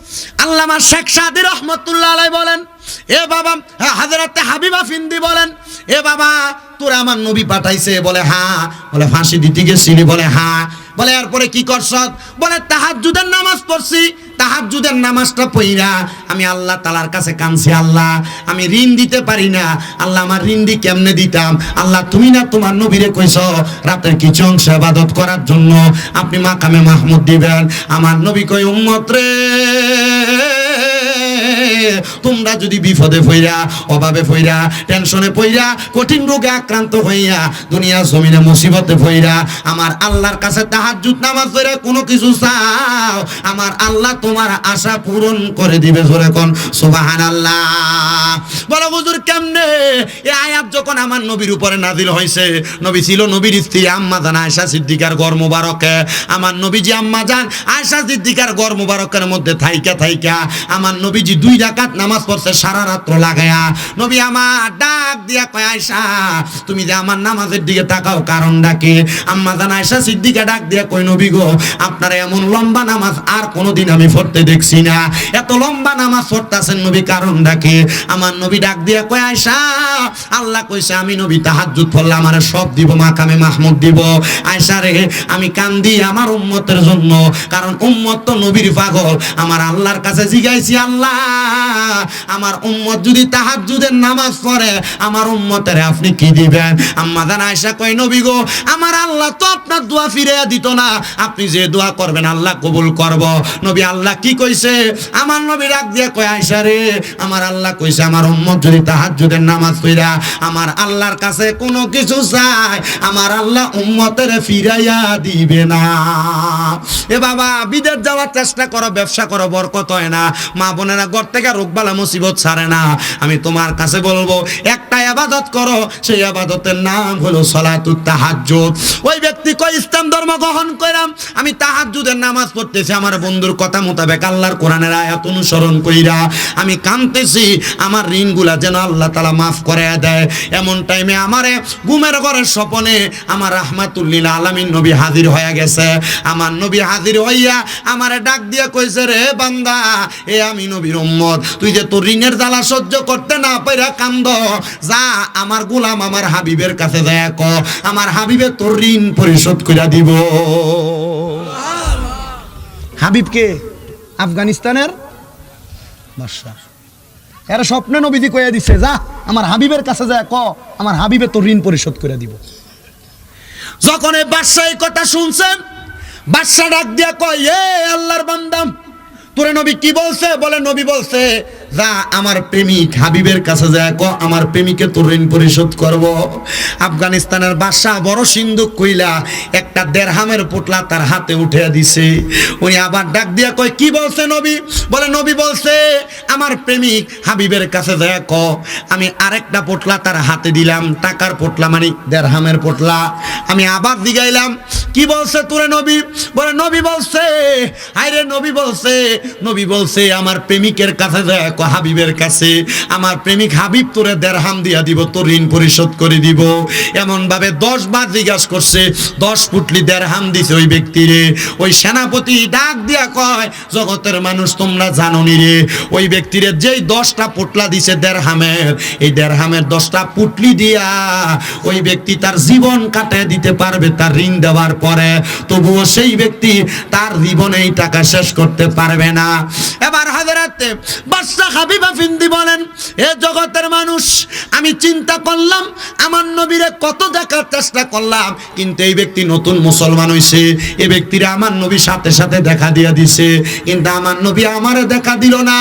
আল্লামা শেখ সাদি রহমতুল্লাহ আলাইহি বলেন, এ বাবা হযরতে হাবিবা ফিন্দি বলেন, এ বাবা তোরা আমার নবী পাঠাইছে? বলে হ্যাঁ। বলে ফাঁসি দিতে গেছিলি? বলে হ্যাঁ। বলে এরপরে কি করছ? বলে তাহাজ্জুদের নামাজ পড়ছি। তাহাজ্জুদের নামাজটা পড়িরা আমি আল্লাহ তাআলার কাছে কাঁদছি, আল্লাহ আমি ঋণ দিতে পারি না, আল্লাহ আমার ঋণ দি কেমনে দিতাম? আল্লাহ তুমি না তোমার নবীরে কইছ রাতের কিছু অংশ ইবাদত করার জন্য আপনি মাকামে মাহমুদ দিবেন। আমার নবী কই উম্মত রে, তোমরা যদি বিপদে পইরা, অভাবে পইরা, টেনশনে পইরা, কঠিন রোগে আক্রান্ত হইয়া, দুনিয়া জমিনে মুসিবতে পইরা আমার আল্লাহর কাছে তাহাজ্জুদ নামাজ পড়ে কোনো কিছু চাও, আমার আল্লাহ তোমার আশা পূরণ করে দিবে। জোরে কোন সুবহানাল্লাহ। বলো হুজুর কেমনে? এই আয়াত যখন আমার নবীর উপরে নাজিল হয়েছে, নবী ছিল নবীর স্ত্রী আম্মা জান আয়েশা সিদ্দিকার ঘর মুবারকে। আমার নবীজি আম্মা জান আয়েশা সিদ্দিকার ঘর মুবারকের মধ্যে থাইকা থাইকা আমার নবীজি দুইটা রাকাত নামাজ পড়ছে সারা রাত্র লাগায়া। নবী আমার ডাক দিয়া কয় আয়েশা তুমি যে আমার নামাজের দিকে তাকাও কারণটা কি? আম্মা জান আয়েশা সিদ্দিকা ডাক দিয়া কয় নবী গো আপনারা এমন লম্বা নামাজ আর কোনোদিন আমি পড়তে দেখছি না, এত লম্বা নামাজ পড়তাছেন নবী কারণটা কি? আমার নবী ডাক দিয়া কয় আয়েশা আল্লাহ কইছে আমি নবী তাহাজ্জুদ পড়লে আমারে সব দিব, মাকামে মাহমুদ দিব। আয়েশা রে আমি কান্দি আমার উম্মতের জন্য, কারণ উম্মত তো নবীর পাগল। আমার আল্লাহর কাছে জিগাইছি আল্লাহ আমার উম্মত যদি তাহাজ্জুদের নামাজ পড়ে আমার উম্মতের আপনি কি দিবেন? আম্মা জান আয়েশা কয় নবী গো আমার আল্লাহ তো আপনার দোয়া ফিরিয়ে দিত না, আপনি যে দোয়া করবেন আল্লাহ কবুল করব। নবী আল্লাহ কি কইছে? আমার নবী ডাক দিয়া কয় আয়েশা রে আমার আল্লাহ কইছে আমার উম্মত যদি তাহাজ্জুদের নামাজ পড়া আমার আল্লাহর কাছে কোনো কিছু চায় আমার আল্লাহ উম্মতের ফিরাইয়া দিবে না। এ বাবা বিদেশ যাওয়ার চেষ্টা করো, ব্যবসা করো, বরকত হয় না। মা বোনেরা ঘর থেকে রোগবালা মুসিবত ছাড়ে না। আমি তোমার কাছে বলবো একটা ইবাদত করো, সেই ইবাদতের নাম হলো সালাতুত তাহাজ্জুদ। ওই ব্যক্তি কই ইসলাম ধর্ম গ্রহণ কইরাম আমি তাহাজ্জুদের নামাজ পড়তেছি আমার বন্ধুর কথা মোতাবেক আল্লাহর কোরআনের আয়াত অনুসরণ কইরা আমি কাঁদতেছি আমার ঋণগুলা যেন আল্লাহ তাআলা মাফ করে দেয়। এমন টাইমে আমারে ঘুমের ঘরের স্বপ্নে আমার রাহমাতুল লিল আলামিন নবী হাজির হয়ে গেছে। আমার নবী হাজির হইয়া আমারে ডাক দিয়া কইছে রে বান্দা এ আমি নবীর উম্মত, তুই যে তোর ঋণের জ্বালা সহ্য করতে না পাইরা কান্দ, যা আমার গোলাম আমার হাবিবের কাছে যায় ক আমার হাবিবে তোর ঋণ পরিশোধ কইরা দিব। হাবিবকে আফগানিস্তানের বাদশা এরা স্বপ্নে নবীজি কইয়া দিছে যা আমার হাবিবের কাছে যায় ক আমার হাবিবে তোর ঋণ পরিশোধ করে দিব। যখন এই বাদশা এই কথা শুনছেন বাদশা ডাক দিয়া কয় এ আল্লাহর বান্দা তোরে নবী কি বলছে? বলে নবী বলছে যা আমার প্রেমিক হাবিবের কাছে যায় ক আমার প্রেমিকে তোর ঋণ পরিশোধ করব। আফগানিস্তানের বাদশা বড় সিন্ধুক কইলা একটা দেড়হামের পোটলা তার হাতে উঠে দিছে। উনি আবার ডাক দিয়া কয় কি বলছে নবী? বলে নবী বলছে আমার প্রেমিক হাবিবের কাছে যায় ক আমি আরেকটা পোটলা তার হাতে দিলাম, টাকার পোটলা মানে দেড়হামের পোটলা। আমি আবার দিগাইলাম কি বলছে তোরে নবী? বলে নবী বলছে হায়রে নবী বলছে আমার প্রেমিকের কাছে যায় হাবিবের কাছে আমার প্রেমিক হাবিব তোরে দেড়হাম দিয়া দিব, তোর ঋণ পরিশোধ করে দিব। এমন ভাবে 10 বার জিজ্ঞাসা করছে, 10 পুটলি দেড়হাম দিছে ওই ব্যক্তিরে। ওই সেনাপতি ডাক দিয়া কয় জগতের মানুষ তোমরা জানো নি রে ওই ব্যক্তিরে যেই 10টা পুটলা দিছে দেড়হামের, এই দেড়হামের 10টা পুটলি দিয়া ওই ব্যক্তি তার জীবন কাটিয়ে দিতে পারবে তার ঋণ দেওয়ার পরে, তবুও সেই ব্যক্তি তার জীবনে এই টাকা শেষ করতে পারবে না। এবার হযরত বাদশা হাবিবা ফিন্দি বলেন এ জগতের মানুষ আমি চিন্তা করলাম আমার নবীরে কত দেখার চেষ্টা করলাম কিন্তু এই ব্যক্তি নতুন মুসলমান হইছে, এই ব্যক্তিরা আমার নবী সাথে সাথে দেখা দিয়া দিছে কিন্তু আমার নবী আমারে দেখা দিল না।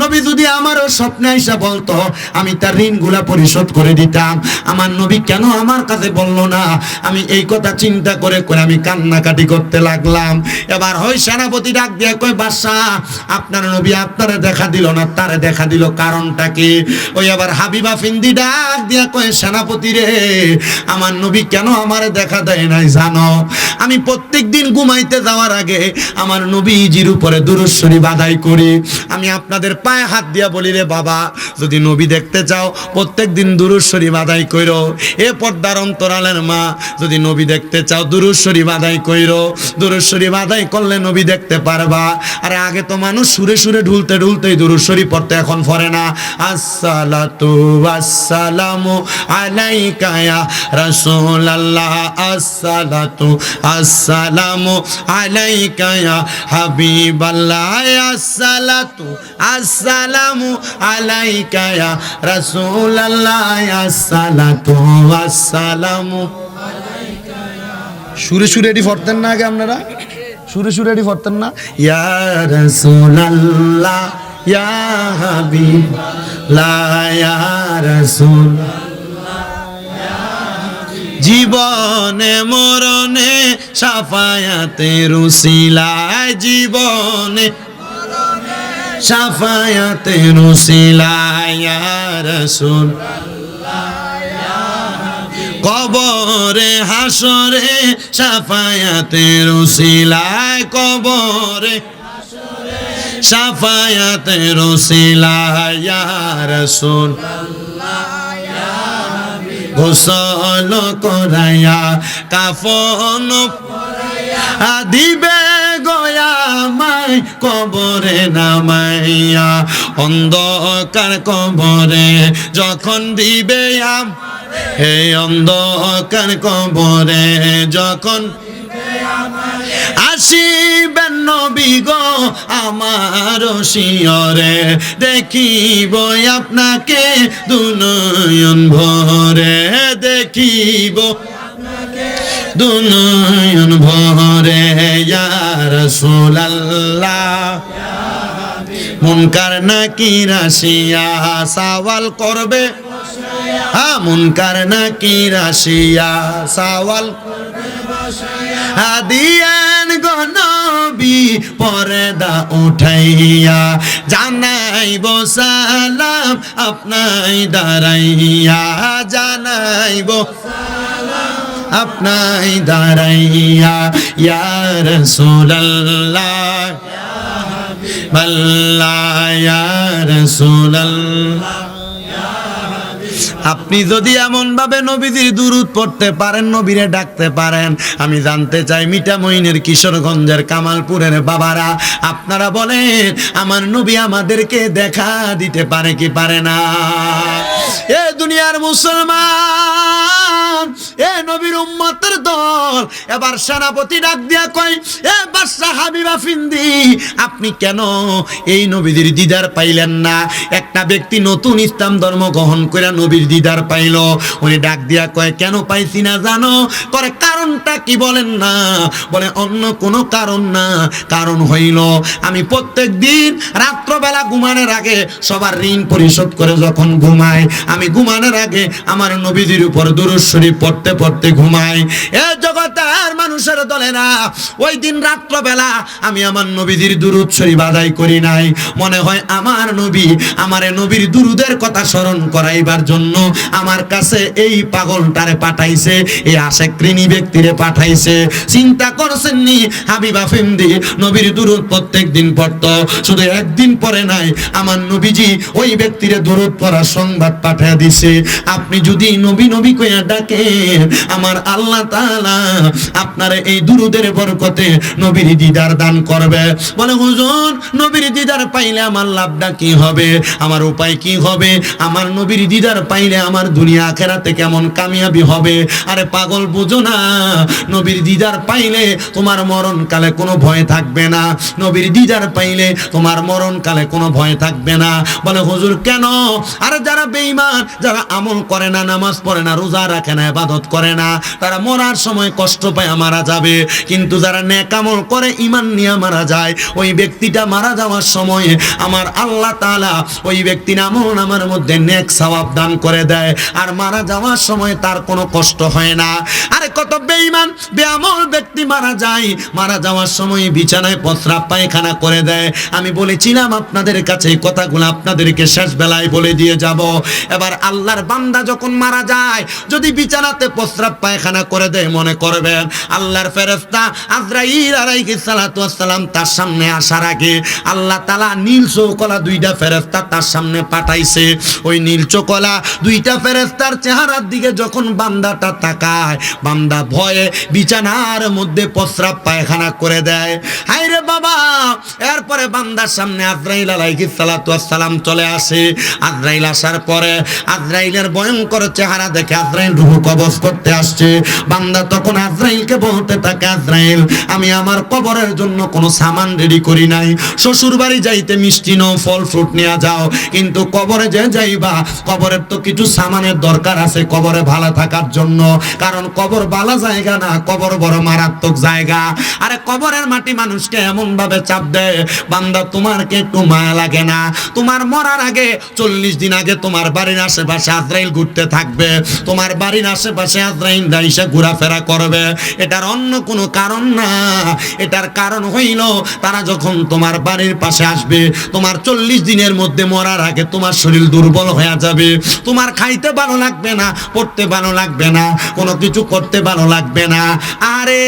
নবী যদি আমারও স্বপ্নে আইসা বলতো আমি তার ঋণগুলা পরিশোধ করে দিতাম, আমার নবী কেন আমার কাছে বললো না? আমি এই কথা চিন্তা করে করে আমি কান্নাকাটি করতে লাগলাম। এবার ওই সেনাপতি ডাক দিয়া কয় বাদশা আপনার নবী আপনারে দেখা দিল না, তারে দেখা দিল কারণটা কি? ওই আবার হাবিবা ফিন্দি ডাক দিয়া কয় সেনাপতি রে আমার নবী কেন আমারে দেখা দেয় নাই জানো? আমি প্রত্যেক দিন ঘুমাইতে যাওয়ার আগে আমার নবীজির উপরে দুরূদ শরীফ আদায় করি। আমি আপনাদের পায়ে হাত দিয়া বলি রে বাবা যদি নবী দেখতে চাও প্রত্যেক দিন দুরূদ শরীফ আদায় কইরো। এ পর্দার অন্তরালের মা যদি নবী দেখতে চাও দুরূদ শরীফ আদায় কইরো, দুরূদ শরীফ আদায় করলে নবী দেখতে পারবা। আরে আগে তো মানুষ সুরে সুরে ঢুলতে ঢুলতেই দুরূদ শরীফ পড়তে, এখন পড়ে না। আসসালাতু ওয়াসসালামু আলাইকা ইয়া রাসূলুল্লাহ, আসসালাতু আসসালামু আলাইকা ইয়া হাবিবাল্লাহ, আসসালাতু আসসালামু আলাইকা ইয়া রাসূলুল্লাহ, আসসালাতু আসসালামু আলাইকা ইয়া। সুরে সুরে এটি পড়তেন না আগে আপনারা? সুরে সুরে এটি পড়তেন না? ইয়া রাসূলুল্লাহ ইয়া হাবিবাল্লাহ ইয়া রাসূলুল্লাহ, জীবনে মরণে শাফায়াতের উসিলায়, জীবনে শাফায়াতের উসিলায় ইয়া রাসূলুল্লাহ, কবরে হাসরে শাফায়াতের উসিলায়, কবরে শাফায়াতের ওসিলা ইয়া রাসূল গোসল করাইয়া কাফন দিবে গয়ামাই কবরে নামাইয়া অন্ধকার কবরে যখন দিবে হে অন্ধকার কবরে যখন আসিবেন নবী গো আমার শিয়রে দেখিব আপনাকে দুনয়ন ভরে দেখিব দুনয়ন ভরে ইয়া রাসূলুল্লাহ মুনকার নাকির আসিয়া সওয়াল করবে মুনকার নাকির আসিয়া সওয়াল দিয়েন গো নবী পর্দা উঠাইয়া জানাইব সালাম আপনাই দাঁড়াইয়া জানাইব আপনাই দাঁড়াইয়া ইয়া রাসূলুল্লাহ আল্লাহ ইয়া রাসূলুল্লাহ আপনি যদি এমন ভাবে নবীজির দুরূদ পড়তে পারেন নবীরে ডাকতে পারেন আমি জানতে চাই মিঠামইনের কিশোরগঞ্জের কামালপুরের বাবারা আপনারা বলেন আমার নবী আমাদেরকে দেখা দিতে পারে কি পারে না এ দুনিয়ার মুসলমান এ নবীর উম্মতের দল এবার সেনাপতি ডাক দিয়া কয় এ বাদশা হাবিবা ফিন্দি আপনি কেন এই নবীর দিদার পাইলেন না একটা ব্যক্তি নতুন ইসলাম ধর্ম গ্রহণ করে নবীর দিদার পাইল উনি ডাক দিয়া কয় কেন পাইছি না জানো করে কারণটা কি বলেন না বলে অন্য কোনো কারণ না কারণ হইল আমি প্রত্যেক দিন রাত্রবেলা ঘুমানোর আগে সবার ঋণ পরিশোধ করে যখন ঘুমাই আমি ঘুমানোর আগে আমার নবীজির উপর দুরূদ শরীফ পড়তে পড়তে ঘুমাই এ জগতের মানুষের দলেরা ওই দিন রাত্রবেলা আমি আমার নবীজির দুরূদ শরীফ আদায় করি নাই মনে হয় আমার নবী আমারে নবীর দুরূদের কথা স্মরণ করাইবার জন্য আমার কাছে এই পাগলটারে পাঠাইছে এই আশেকৃনী ব্যক্তিরে পাঠাইছে চিন্তা করছেন নি হাবিবা ফিন্দি নবীর দুরূদ প্রত্যেক দিন পড়তো শুধু একদিন পরে নাই আমার নবীজি ওই ব্যক্তিরে দুরূদ পড়ার সংবাদ পাঠিয়ে দিছে আপনি যদি নবী নবী কইয়া ডাকেন আমার আল্লাহ তাআলা আপনারে এই দুরূদের বরকতে নবীর দিদার দান করবে বলে হুজুর নবীর দিদার পাইলে আমার লাভটা কি হবে আমার উপায় কি হবে আমার নবীর দিদার পাইলে আমার দুনিয়া আখিরাতে কেমন কামিয়াবি হবে আরে পাগল বুঝো না নবীর দিদার পাইলে তোমার মরণকালে কোনো ভয় থাকবে না নবীর দিদার পাইলে তোমার মরণকালে কোনো ভয় থাকবে না বলে হুজুর কেন আরে যারা বেঈমান যারা আমল করে না নামাজ পড়ে না রোজা রাখে না ইবাদত করে না তারা মরার সময় কষ্ট পায় মারা যাবে কিন্তু যারা নেক আমল করে ঈমান নিয়ে মারা যায় ওই ব্যক্তিটা মারা যাওয়ার সময় আমার আল্লাহ তাআলা ওই ব্যক্তির আমল আমার মধ্যে নেক সওয়াব দান করে দেয় আর মারা যাওয়ার সময় তার কোনো কষ্ট হয় না আরে কত বেঈমান বেআমল ব্যক্তি মারা যায় মারা যাওয়ার সময় বিছানায় প্রস্রাব পায়খানা করে দেয় আমি বলেছিলাম আপনাদের কাছে এই কথাগুলো আপনাদেরকে শেষ বেলায় বলে দিয়ে যাব এবার আল্লাহর বান্দা যখন মারা যায় যদি বিছানাতে প্রস্রাব পায়খানা করে দেয় মনে করবেন আল্লাহর ফেরেশতা আজরাইল আলাইহিস সালাতু ওয়াস সালাম তার সামনে আসার আগে আল্লাহ তাআলা নীল চৌকলা দুইটা ফেরেশতা তার সামনে পাঠাইছে ওই নীল চৌকলা দুইটা ফেরেশতার চেহারার দিকে যখন বান্দাটা তাকায় বান্দা ভয়ে বিছানার মধ্যে প্রস্রাব পায়খানা করে দেয় হায় রে বাবা এরপরে বান্দার সামনে আজরাইল আলাইহিস সালাতু ওয়াস সালাম চলে আসে আজরাইল আসার পরে আজরাইলের ভয়ঙ্কর চেহারা দেখে আজরাইল রূহ কবজ করতে আসছে বান্দা তখন আজরাইলকে বলতে থাকে আজরাইল আমি আমার কবরের জন্য কোনো সামান রেডি করি নাই শ্বশুর বাড়ি যাইতে মিষ্টি নাও ফল ফ্রুট নিয়ে যাও কিন্তু কবরে যে যাইবা কবরের তো কিছু সামানের দরকার আছে কবরে ভালো থাকার জন্য কারণ কবর ভালো জায়গা না কবর বড় মারাত্মক জায়গা আরে কবরের মাটি মানুষকে এমন ভাবে চাপ দেয় বান্দা তোমার কে একটু মায়া লাগে না তোমার মরার আগে 40 দিন আগে তোমার বাড়ির আশেপাশে আজরাইল ঘুরতে থাকবে তোমার বাড়ির আশেপাশে আজরাইল এসে ঘোরাফেরা করবে এটা এটার অন্য কোনো কারণ না। এটার কারণ হইল তারা যখন তোমার বাড়ির পাশে আসবে, তোমার 40 দিনের মধ্যে মরার আগে তোমার শরীর দুর্বল হয়ে যাবে, তোমার খাইতে ভালো লাগবে না, পড়তে ভালো লাগবে না, কোনো কিছু করতে ভালো লাগবে না। আরে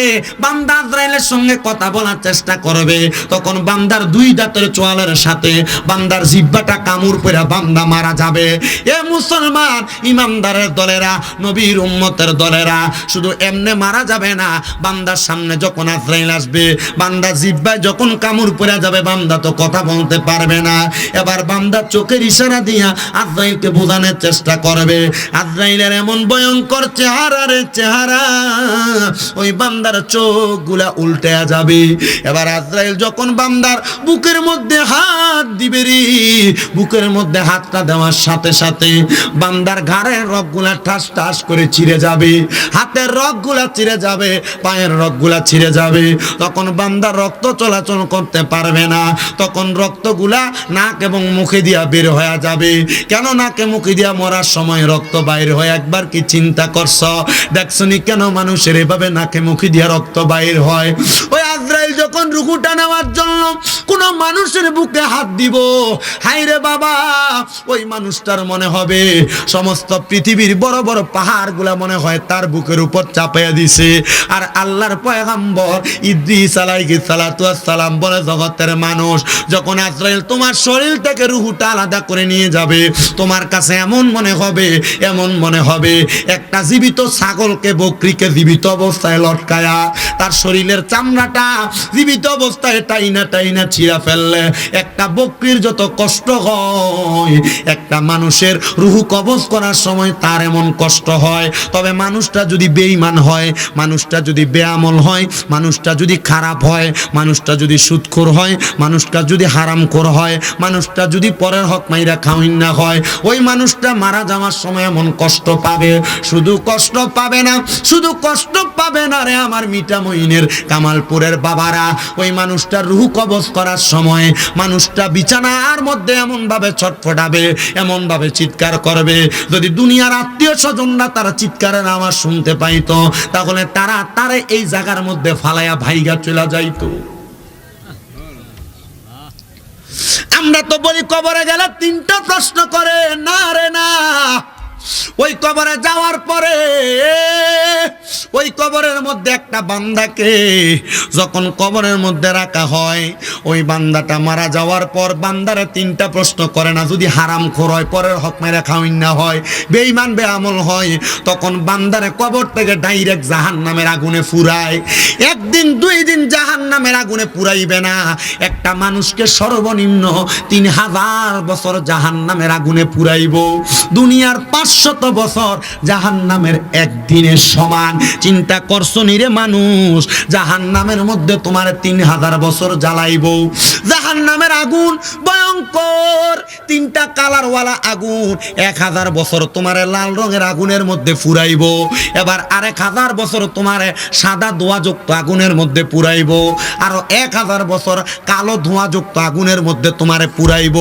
বান্দা আজরাইলের সঙ্গে কথা বলার চেষ্টা করবে, তখন বান্দার 2 দাঁতের চোয়ালের সাথে বান্দার জিহ্বাটা কামড় করে বান্দা মারা যাবে। এ মুসলমান ইমানদারের দলেরা, নবীর উম্মতের দলেরা, শুধু এমনে মারা যাবে না, বান্দার সামনে যখন আজরাইল আসবে, বান্দা জিহ্বায় যখন কামড় পড়ে যাবে, বান্দা তো কথা বলতে পারবে না। এবার বান্দা চোখের ইশারা দিয়া আজরাইলকে বোঝানোর চেষ্টা করবে। আজরাইলের এমন ভয়ঙ্কর চেহারা রে চেহারা, ওই বান্দার চোখগুলা উল্টে যাবে। এবার আজরাইল যখন বান্দার বুকের মধ্যে হাত দিবে রে, বুকের মধ্যে হাতটা দেওয়ার সাথে সাথে বান্দার ঘাড়ের রগগুলা ঠাস ঠাস করে ছিঁড়ে যাবে, হাতের রগগুলা ছিঁড়ে যাবে, পায়ের রগগুলা ছিঁড়ে যাবে। তখন বান্দা রক্ত চলাচল করতে পারবে না, তখন রক্তগুলা নাক এবং মুখে দিয়া বের হয়ে যাবে। কেন নাকে মুখে দিয়া মরার সময় রক্ত বাইর হয়? একবার কি চিন্তা করছ? দেখছনি কেন মানুষের এভাবে নাকে মুখে দিয়া রক্ত বাইর হয়? ওই আজরাইল যখন রুহুটা নেওয়ার জন্য কোন মানুষের বুকে হাত দিব, হায়রে বাবা, ওই মানুষটার মনে হবে সমস্ত পৃথিবীর বড় বড় পাহাড়গুলা মনে হয় তার বুকের উপর চাপাইয়া দিছে। আর আল্লাহর পয়গম্বর ইদ্রিস আলাইহিস সালাতু ওয়াস সালাম বলে, জগতের মানুষ, যখন আজরাইল তোমার শরীর থেকে রুহুটা আলাদা করে নিয়ে যাবে, তোমার কাছে এমন মনে হবে, এমন মনে হবে একটা জীবিত ছাগলকে, বকরিকে জীবিত অবস্থায় লটকায়া তার শরীরের চামড়াটা জীবিত অবস্থায় টাইনা টাইনা ছিঁড়া ফেললে একটা বকরির যত কষ্ট হয়, একটা মানুষের রুহু কবজ করার সময় তার এমন কষ্ট হয়। তবে মানুষটা যদি বেঈমান হয়, মানুষটা যদি বেআমল হয়, মানুষটা যদি খারাপ হয়, মানুষটা যদি সুদখোর হয়, মানুষটা যদি হারামখোর হয়, মানুষটা যদি পরের হক মাইরা খাওয়াইন না হয়, ওই মানুষটা মারা যাওয়ার সময় এমন কষ্ট পাবে। শুধু কষ্ট পাবে না, শুধু কষ্ট পাবে না রে আমার মিঠামইনের কামালপুরের বাবারা, ওই মানুষটার রুহু কবজ করার সময় মানুষটা বিছানার মধ্যে এমন ভাবে ছটফটাবে, এমন ভাবে চিৎকার করবে, যদি দুনিয়ার আত্মীয় স্বজনরা তারা চিৎকারের আওয়াজ শুনতে পাইতো, তাহলে তারা তারে এই জায়গার মধ্যে ফালাইয়া ভাইগা চলে যাইতো। আমরা তো বলি কবরে গেলে 3টা প্রশ্ন করে, না রে না। ওই কবরে যাওয়ার পরে ওই কবরের মধ্যে একটা বান্দাকে যখন কবরের মধ্যে রাখা হয়, ওই বান্দাটা মারা যাওয়ার পর বান্দারে 3টা প্রশ্ন করে না। যদি হারামখোর হয়, পরের হক মেরে খাওয়াইন না হয়, বেঈমান বেআমল হয়, তখন বান্দারে কবর থেকে ডাইরেক্ট জাহান্নামের আগুনে পুরায়। 1 দিন 2 দিন জাহান্নামের আগুনে পুরাইবে না, একটা মানুষকে সর্বনিম্ন 3000 বছর জাহান্নামের আগুনে পুরাইব। দুনিয়ার 500 বছর জাহান্নামের একদিনের সমান। চিন্তা করছো নি রে মানুষ, জাহান্নামের মধ্যে তোমার 3000 বছর জ্বালাইব। জাহান্নামের আগুন ভয়ঙ্কর, 3টা কালারওয়ালা আগুন। 1000 বছর তোমার লাল রঙের আগুনের মধ্যে পুরাইব, এবার আরেক 1000 বছর তোমার সাদা ধোঁয়াযুক্ত আগুনের মধ্যে পুরাইব, আরো 1000 বছর কালো ধোঁয়াযুক্ত আগুনের মধ্যে তোমারে পুরাইব।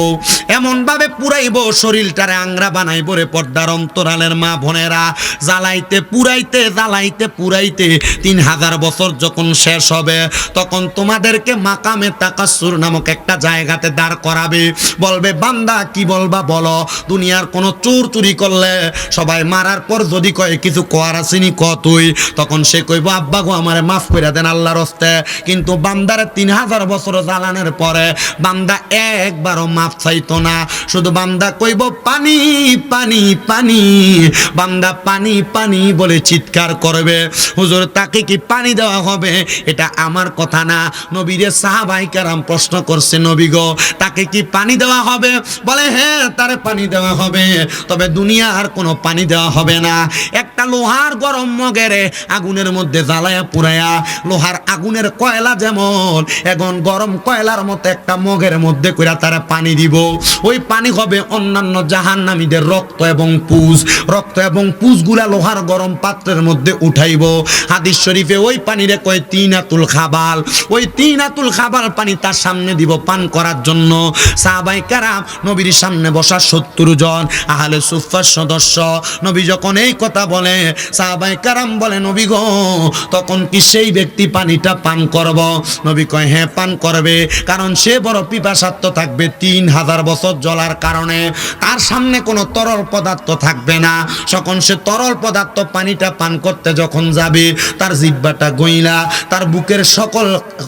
এমন ভাবে পুরাইব শরীরটারে আংরা বানাইব রে পর্দার অন্তরালের মা বোনেরা। জ্বালাইতে পুরাইতে জ্বালাইতে পুরাইতে 3000 বছর যখন শেষ হবে, তখন তোমাদেরকে মাকামে তাকাসসুর নামক একটা জায়গাতে দাঁড় করাবে। বলবে, বান্দা কি বলবা বলো? দুনিয়ার কোনো চোর চুরি করলে সবাই মারার পর যদি কয় কিছু কোয়ার আসেনি ক তুই, তখন সে কইব, আব্বা গো আমারে মাফ করে দেন আল্লাহর হস্তে। কিন্তু বান্দারে 3000 বছর জ্বালানোর পরে বান্দা একবারও মাফ চাইতো না, শুধু বান্দা কইব পানি পানি পানি। বান্দা পানি পানি বলে চিৎকার করবে। হুজুর, তাকে কি পানি দেওয়া হবে? এটা আমার কথা না, নবীরে সাহাবায়ে কেরাম প্রশ্ন করছে, নবী গো তাকে কি পানি দেওয়া হবে? বলে, হ্যাঁ তারে পানি দেওয়া হবে, তবে দুনিয়া আর কোনো পানি দেওয়া হবে না। একটা লোহার গরম মগেরে আগুনের মধ্যে জ্বালায়া পুরায়া, লোহার আগুনের কয়লা যেমন এখন গরম কয়লার মতো একটা মগের মধ্যে কইরা তারা পানি দিব। ওই পানি হবে অন্যান্য জাহান্নামীদের রক্ত এবং পুজ। রক্ত এবং পুজগুলা লোহার গরম পাত্রের মধ্যে উঠাই উঠাইব। হাদিস শরীফে ওই পানিরে কয় তিনাতুল খাবাল, ওই তিনাতুল খাবাল পানি তার সামনে দিব পান করার জন্য। সাহাবায়ে কেরাম নবীর সামনে বসা 70 জন আহলে সুফফার সদস্য, নবী যখন এই কথা বলে সাহাবায়ে কেরাম বলে নবী গো তখন কি সেই ব্যক্তি পানিটা পান করব? নবী কয় হ্যাঁ পান করবে, কারণ সে বড় পিপাসার্ত থাকবে 3000 বছর জ্বলার কারণে, তার সামনে কোনো তরল পদার্থ থাকবে না। যখন সে তরল পদার্থ পানিটা পান করতে যখন যাবে তার জিহ্বাটা গইলা, তার বুকের সকল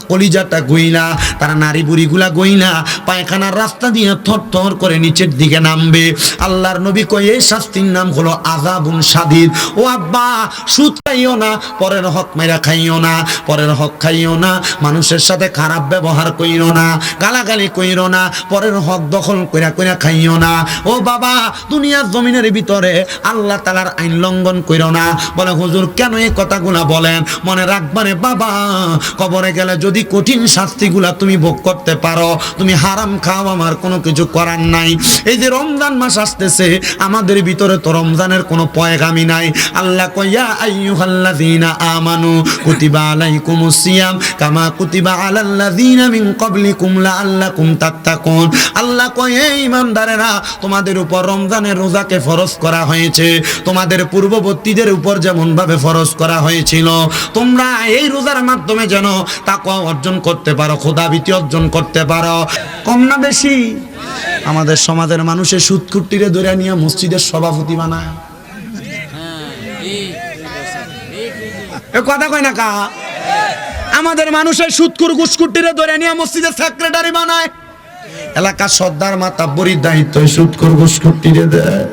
কলিজাটা গইলা, তার নাড়ি বুড়িগুলা গইলা পায়খানার রাস্তা দিয়ে থরথর করে নিচের দিকে নামবে। আল্লাহর নবী কয় এই শাস্তির নাম হলো আযাবুন শাদীদ। ও আব্বা সুদ খাইও না, পরের হক মেরা খাইও না, পরের হক খাইও না, মানুষের সাথে খারাপ ব্যবহার কইরো না, গালাগালি কইরো না, পরের হক দখল কইরা কইরা খাইও না। ও বাবা দুনিয়ার জমিনের ভিতরে আল্লাহ তাআলার আইন লঙ্ঘন কইরো না। বলে হুজুর কেন এই কথাগুলা বলেন? মনে রাখবারে বাবা কবরে গেলে যদি কঠিন শাস্তিগুলা তুমি ভোগ করতে পারো, তুমি হারাম খাও, আমার কোনো কিছু করার নাই। এই যে রমজান মাস আসতেছে আমাদের ভিতরে তো রমজানের কোনো পয়গামি নাই। আল্লাহ কয়া আইয়ুহাল্লাযীনা আমানু কুতিবা আলাইকুমুস সিয়াম কামা কুতিবা আলাল্লাযীনা মিন ক্বাবলিকুম লাআল্লাকুম তাত্তাকুন। আল্লাহ কয় হে ঈমানদারেরা তোমাদের উপর রমজানের রোজাকে ফরজ করা হয়েছে, তোমাদের পূর্ববর্তীদের উপর যেমন ভাবে ফরজ করা হয়েছিল, তোমরা এই রোজার মাধ্যমে যেন তাকওয়া অর্জন করতে পারো, খোদাভীতি অর্জন করতে পারো। কম না বেশি? আমাদের সমাজের মানুষের সুদকুট্টিরে ধরে নিয়ে মসজিদের সভাপতি বানায়। এ কথা কয় না কা? আমাদের মানুষের সুদকুর ঘুষকুট্টিরে ধরে নিয়ে মসজিদের সেক্রেটারি বানায়। এলাকার সর্দার মাতাব্বরির দায়িত্ব সুদকুর ঘুষকুট্টিরে দেয়।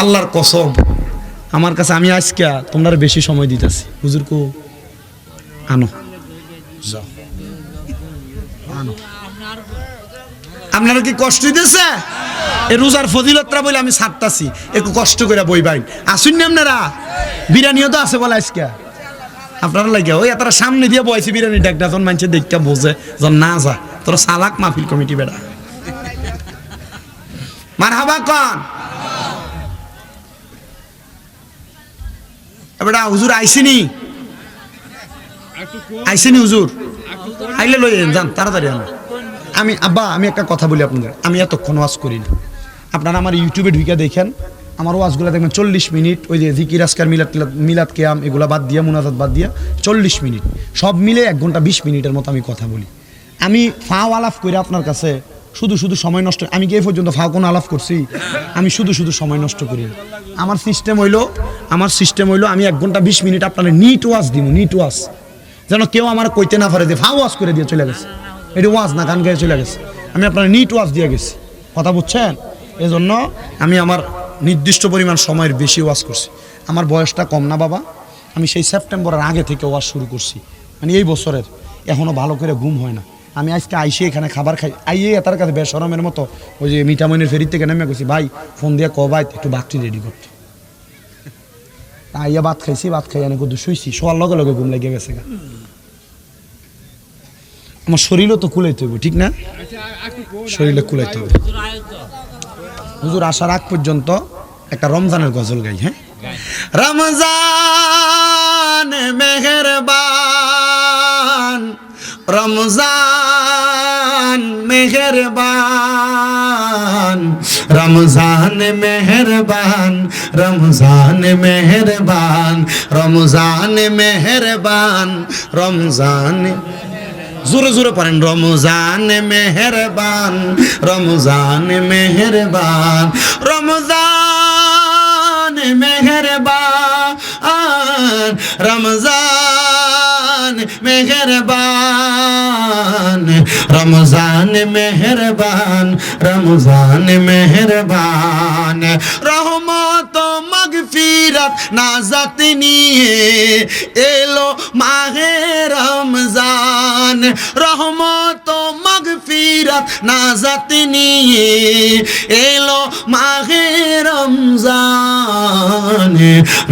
আল্লাহর কসম আমার কাছে আমি আজকে তোমরা বেশি সময় দিতেছি। হুজুর কো আনো যাও আনো। আপনারা কি কষ্ট দিতেছে? এই রোজার ফজিলতটা বলে আমি ছাড়তাছি, একটু কষ্ট করে বই ভাই আসুন না। আপনারা বিরিয়ানিও তো আছে বলে আজকে আপনারা লাগে ওই তারা সামনে দিয়ে বয়সে বিরিয়ানি ডাকটা যখন মানুষের দেখতে বোঝে যখন না যা তোরা সালাক মাহফিল কমিটি বেড়া মারহাবা কন বেটা। হুজুর আইসিনি আইসিনি হুজুর আইলে লই যান তাড়াতাড়ি আনো। আমি আব্বা আমি একটা কথা বলি আপনাদের, আমি এতক্ষণ ওয়াজ করি না। আপনারা আমার ইউটিউবে ঢুকে দেখেন আমার ওয়াজগুলো দেখবেন 40 মিনিট, ওই যে জিকির আজকার মিলাদ কিয়াম এগুলো বাদ দিয়া মুনাজাত বাদ দিয়া 40 মিনিট, সব মিলে 1 ঘন্টা 20 মিনিটের মতো আমি কথা বলি। আমি ফাও আলাপ করে আপনার কাছে শুধু শুধু সময় নষ্ট, আমি কি এই পর্যন্ত ফাও কোনো আলাপ করছি? আমি শুধু শুধু সময় নষ্ট করি। আমার সিস্টেম হইলো আমি 1 ঘন্টা 20 মিনিট আপনার নিট ওয়াজ দিব, নিট ওয়াজ, যেন কেউ আমার কইতে না পারে যে ফাও ওয়াজ করে দিয়ে চলে গেছে, এটি ওয়াজ না গান গায়ে চলে গেছে। আমি আপনার নিট ওয়াজ দিয়ে গেছি, কথা বুঝছেন? এই জন্য আমি আমার নির্দিষ্ট পরিমাণ সময়ের বেশি ওয়াজ করছি। আমার বয়সটা কম না বাবা, আমি সেই সেপ্টেম্বরের আগে থেকে ওয়াজ শুরু করছি, মানে এই বছরের। এখনও ভালো করে ঘুম হয় না। আমি আজকে আইসে এখানে খাবার খাই, আইয়ে তার কাছে বেশরমের মতো ওই যে মিঠামইনের ফেরির থেকে নেমে গেছি, ভাই ফোন দিয়ে ভাই একটু বাতটি রেডি করতে। আইয়া ভাত খাইছি, ভাত খাই এনে কত শুইছি, শোয়ার লগে লগে ঘুম লেগে গেছে। আমার শরীরও তো কুলাইতে হবে, ঠিক না? শরীরে কুলাইতে হবে। হুজুর আসার আগ পর্যন্ত একটা রমজানের গজল গাই। হ্যাঁ, রমজান মেহেরবান, রমজান মেহেরবান, রমজান মেহেরবান, রমজান মেহেরবান, রমজান মেহেরবান, রমজান জোরে জোরে পড়েন, রমজান মেহেরবান, রমজান মেহেরবান, রমজান মেহেরবান, রমজান মেহেরবান, রমজান মেহেরবান, রমজান মেহেরবান, রহমত মাগফিরাত নাজাত নিয়ে এলো মাহে রমজান, রহমত মাগফিরাত নাজাত নিয়ে এলো মাহে রমজান,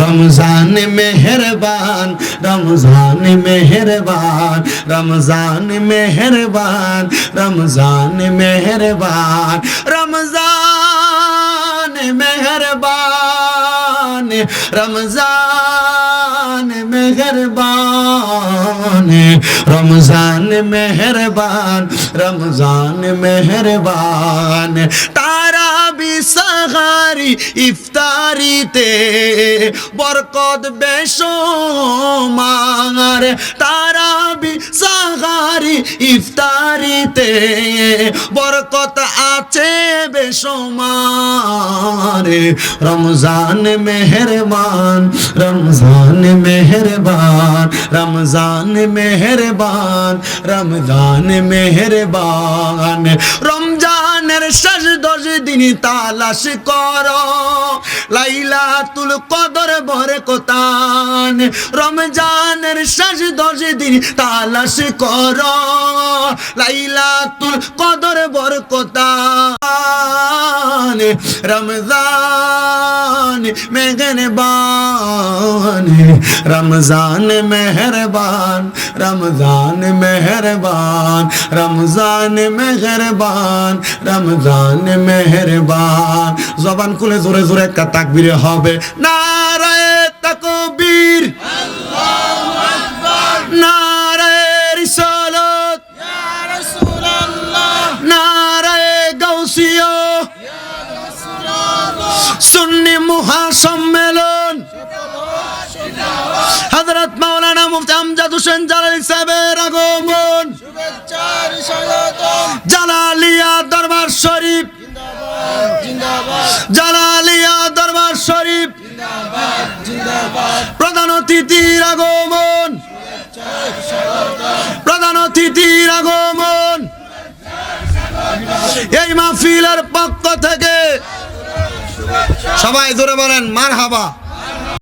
রমজান মেহেরবান, রমজান মেহেরবান, রমজান মেহেরবান, রমজান মেহেরবান, রমজান মেহেরবান, রমজান মেহেরবান, রমজান মেহেরবান, রমজান মেহেরবান। তারাবি সাহারি ইফতারিতে বরকত বেশুমার, তারাবি সাহারি ইফতারিতে বরকত আছে বেশুমার। রমজান মেহেরবান, রমজান মেহেরবান, রমজান মেহেরবান, রমজান মেহেরবান। রমজানের শেষ 10 দিন তালাশ করো লাইলাতুল কদর বরকতান। রমজানের শেষ 10 দিন তালাশ করো লাইলাতুল কদর বরকতান। রমজান মেহেরবান, রমজান মেহেরবান, রমজান মেহেরবান, রমজান মেহেরবান, রমজান মেহেরবান। জবান খুলে জোরে জোরে একটা তাকবীর হবে। নারায়ে তাকবীর, আল্লাহু আকবার। নারায়ে রিসালাত, ইয়া রাসূলুল্লাহ। নারায়ে গাউসিয়া, ইয়া রাসূলুল্লাহ। সুন্নি মহাসম্মেলন, হযরত মাওলানা মুফতি আমজাদ হোসেন জালালী সাহেবের আগমন, শুভেচ্ছার স্বাগতম। জালালিয়া দরবার শরীফ জিন্দাবাদ জিন্দাবাদ, জালালিয়া দরবার শরীফ জিন্দাবাদ জিন্দাবাদ। প্রধান অতিথির আগমন, শুভেচ্ছার স্বাগতম। প্রধান অতিথির আগমন, এই মাহফিলের পক্ষ থেকে সবাই জোরে বলেন মারহাবা।